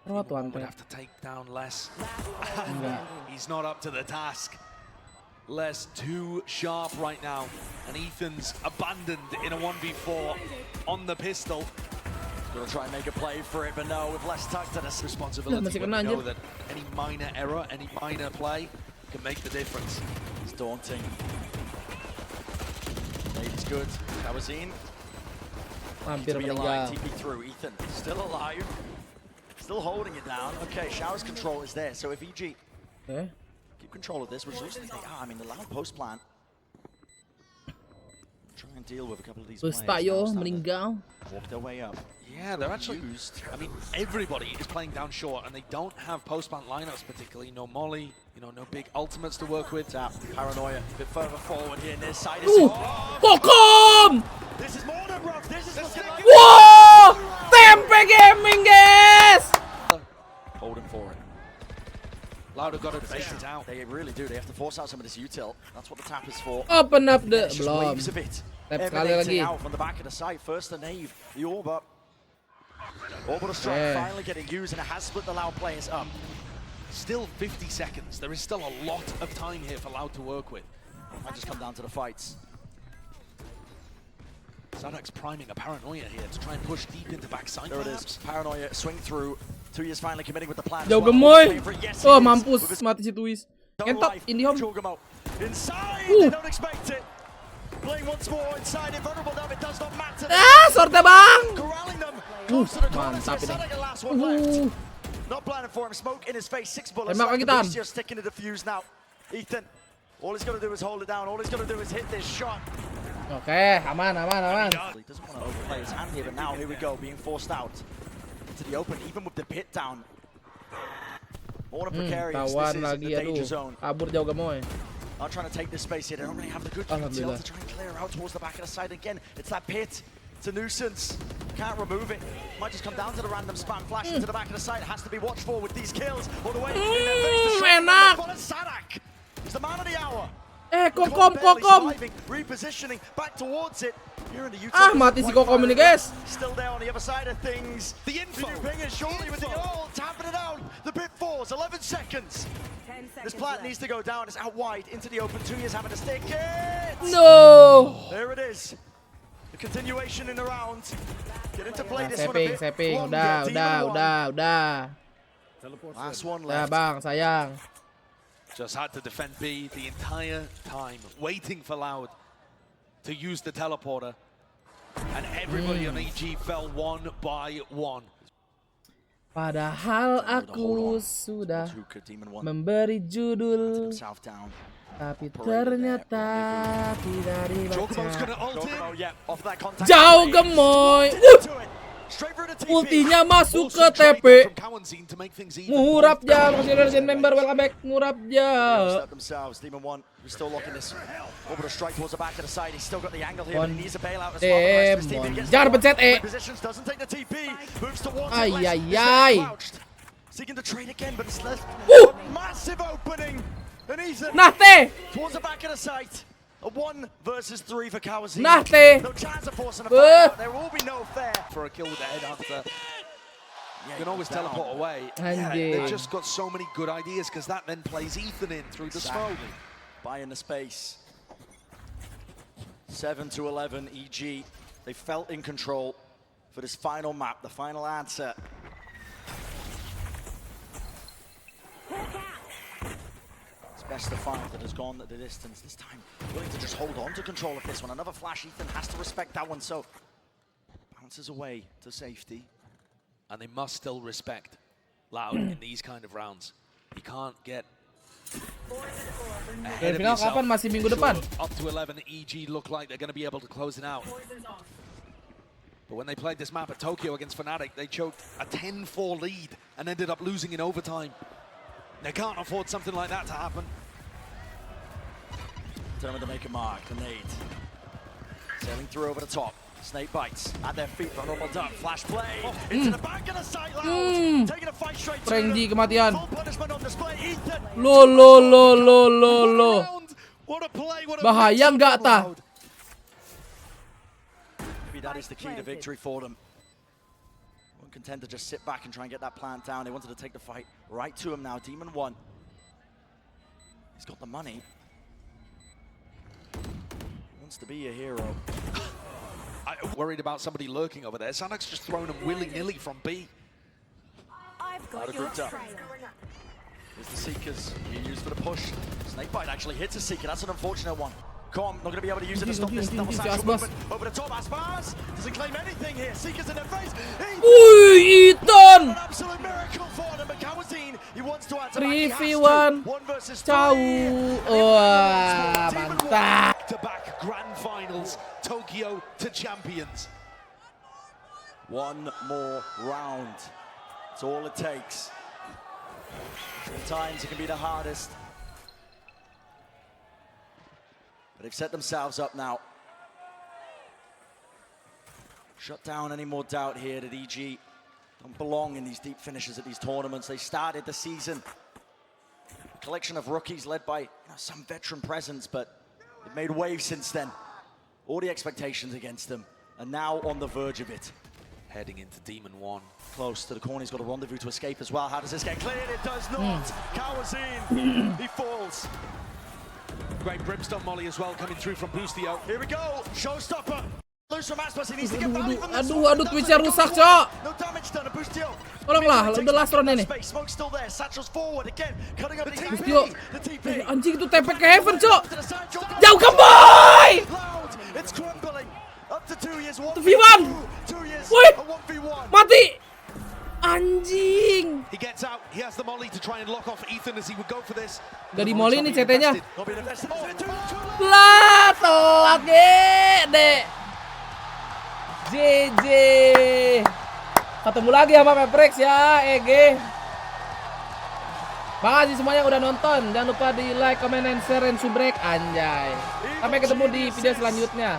Oh, Demon 1 would have to take down Les. He's not up to the task. Les too sharp right now. And Ethan's abandoned in a 1v4 on the pistol. Gonna try and make a play for it, but no, with less tucked to this Responsibility masih when kena, you know anjir. that any minor error, any minor play can make the difference. It's daunting. Lady's good. Kawazine. Hampir To be alive, meninggal. TP through. Ethan still alive. Still holding it down. Okay, Shower's control is there. So if EG Oke. keep control of this, which looks like they are, I mean, the Loud post plan. Try and deal with a couple of these players. Bustayo now, starting to meninggal. walk their way up. Yeah, they're actually Used. I mean, everybody is playing down short, and they don't have post-plant lineups particularly. No Molly, you know, no big ultimates to work with. Tap, Paranoia, a bit further forward here. This side is... Kokom! This is more than rough. This is looking like... Wow! Tempe Gaming, guys! Holding for it. Loud have got to fake it out. They really do. They have to force out some of this util. That's what the tap is for. Open up the... It's just Belum. waves of it. Tap sekali Emanating lagi. out from the back of the site. First the Nave, the orb up. Orbital strike Yeah. finally getting used, and it has split the Loud players up. Still 50 seconds. There is still a lot of time here for Loud to work with. Might just come down to the fights. Sadak's priming a Paranoia here to try and push deep into backside. There it perhaps. is. Paranoia swing through. 2 years finally committing with the plan. as Jauh well. gemoy. Playing for it. Yes, Oh, he is. mampus. With his Mati si Twist. own Ngentot, life. Indihome. Jorgamo. Inside. They don't expect it. Playing once more inside. Invulnerable now. It does not matter. Ah, sorte bang! Corralling them. Close to the corner. mantap ini. Sadak, the last one left. Uh, Not planning for him. Smoke in his face. 6 bullets. Tembak lagi, Tan. Bustio sticking to the fuse now. Ethan. All he's got to do is hold it down. All he's got to do is hit this shot. Oke, aman. He doesn't want to overplay his hand here, but now here we go, being forced out into the open, even with the pit down. More than precarious. Tawan This is lagi, the danger zone. aduh. Kabur jauh gemoy. Not trying to take this space here. They don't really have the good detail Alhamdulillah. to try and clear out towards the back of the side again. It's that pit. It's a nuisance. Can't remove it. Might just come down to the random spam flash into the back of the side. Has to be watched for with these kills. All the way in their face. enak. Sadak is the man of the hour. Kokom. Surviving, repositioning back towards it. Here in the Ah, mati si Kokom ini, guys. Still there on the other side of things. The info. DBangkongS shortly with the ult, tapping it out. The bit fours, 11 seconds. 10 seconds This plant left. needs to go down. It's out wide into the open. 2 years having to stick it. No! There it is. The continuation in the round. Get into play this one a bit Saving. longer. Demon one. Udah. Last one Ya, left. Bang, sayang. Just had to defend B the entire time, waiting for Loud to use the teleporter. and everybody on EG fell one by one. Padahal aku sudah memberi judul, tapi ternyata tidak dibaca. Jauh gemoy. Ultinya masuk ke TP. Ngurap ja, masih legend member, welcome back. Ngurap ja. Demon, jangan pencet E. Ay. Nah teh. A 1 versus 3 for Kawazine. Nah teh. No chance of forcing a fight out. There will be no fair. For a kill with the headhunter. You can always teleport away. Anjing. They've just got so many good ideas because that then plays Ethan in through the smoke. Buying the space. 7-11 EG. They felt in control for this final map, the final answer. Best of 5 that has gone the distance this time. Willing to just hold on to control of this one. Another flash, Ethan has to respect that one, so bounces away to safety. And they must still respect Loud in these kind of rounds. You can't get ahead of yourself. Kapan masih minggu depan? Up to 11, EG look like they're going to be able to close it out. But when they played this map at Tokyo against Fnatic, they choked a 10-4 lead and ended up losing in overtime. They can't afford something like that to happen. Determined to make a mark, the nade. Sailing through over the top. Snake bites at their feet, vulnerable duck. Flash play into the back of the sight. Loud taking a fight straight to Prank di them. kematian. Full punishment on display. Ethan. Lo. What a play, what a Bahaya nggak tah? Maybe that is the key to victory for them. Weren't content to just sit back and try and get that plant down. They wanted to take the fight right to him now. Demon 1. He's got the money. Wants to be a hero. I'm worried about somebody lurking over there. Sanok's just throwing them willy-nilly from B. I've Out got of your group up. trail. Here's the Seekers being used for the push. Snakebite actually hits a Seeker. That's an unfortunate one. Com not going to be able to use it to stop this double satchel movement. Over the top, Aspas doesn't claim anything here. Seekers in their face. Ethan. An absolute miracle for them. But Kawazine, he wants to add to 3v1. 1 versus 3. Ciao. Wah, mantap. Back-to-back grand finals, Tokyo to champions. One more round. That's all it takes. Sometimes it can be the hardest. But they've set themselves up now. Shut down any more doubt here that EG don't belong in these deep finishes at these tournaments. They started the season. A collection of rookies led by some veteran presence, but they've made waves since then. All the expectations against them are now on the verge of it. Heading into Demon 1. Close to the corner, he's got a rendezvous to escape as well. How does this get cleared? It does not. Kawazine, he falls. Great Brimstone Molly as well coming through from Boostio. Here we go, showstopper. Loose from Aspas, he needs to get value from this. Aduh, Twitch-nya rusak, Cok. No damage done, Boostio. Tolonglah, udah last round ini. Smoke's still there, Satchel's forward again, cutting over the Boostio. TP. Anjing itu TP ke Heaven, Cok. Jauh ke boy. Loud, it's crumbling. Up to 2 years, 1v1. 2 years, Woi, a 1v1. mati. Anjing. He gets out, he has the molly to try and lock off Ethan as he would go for this. Gak di molly nih CT-nya. Oh, Lah, telat gede. GG. Ketemu lagi sama Peprex ya, EG. Makasih semuanya udah nonton. Jangan lupa di like, comment, and share, and subrek. Anjay. Sampai ketemu di video selanjutnya.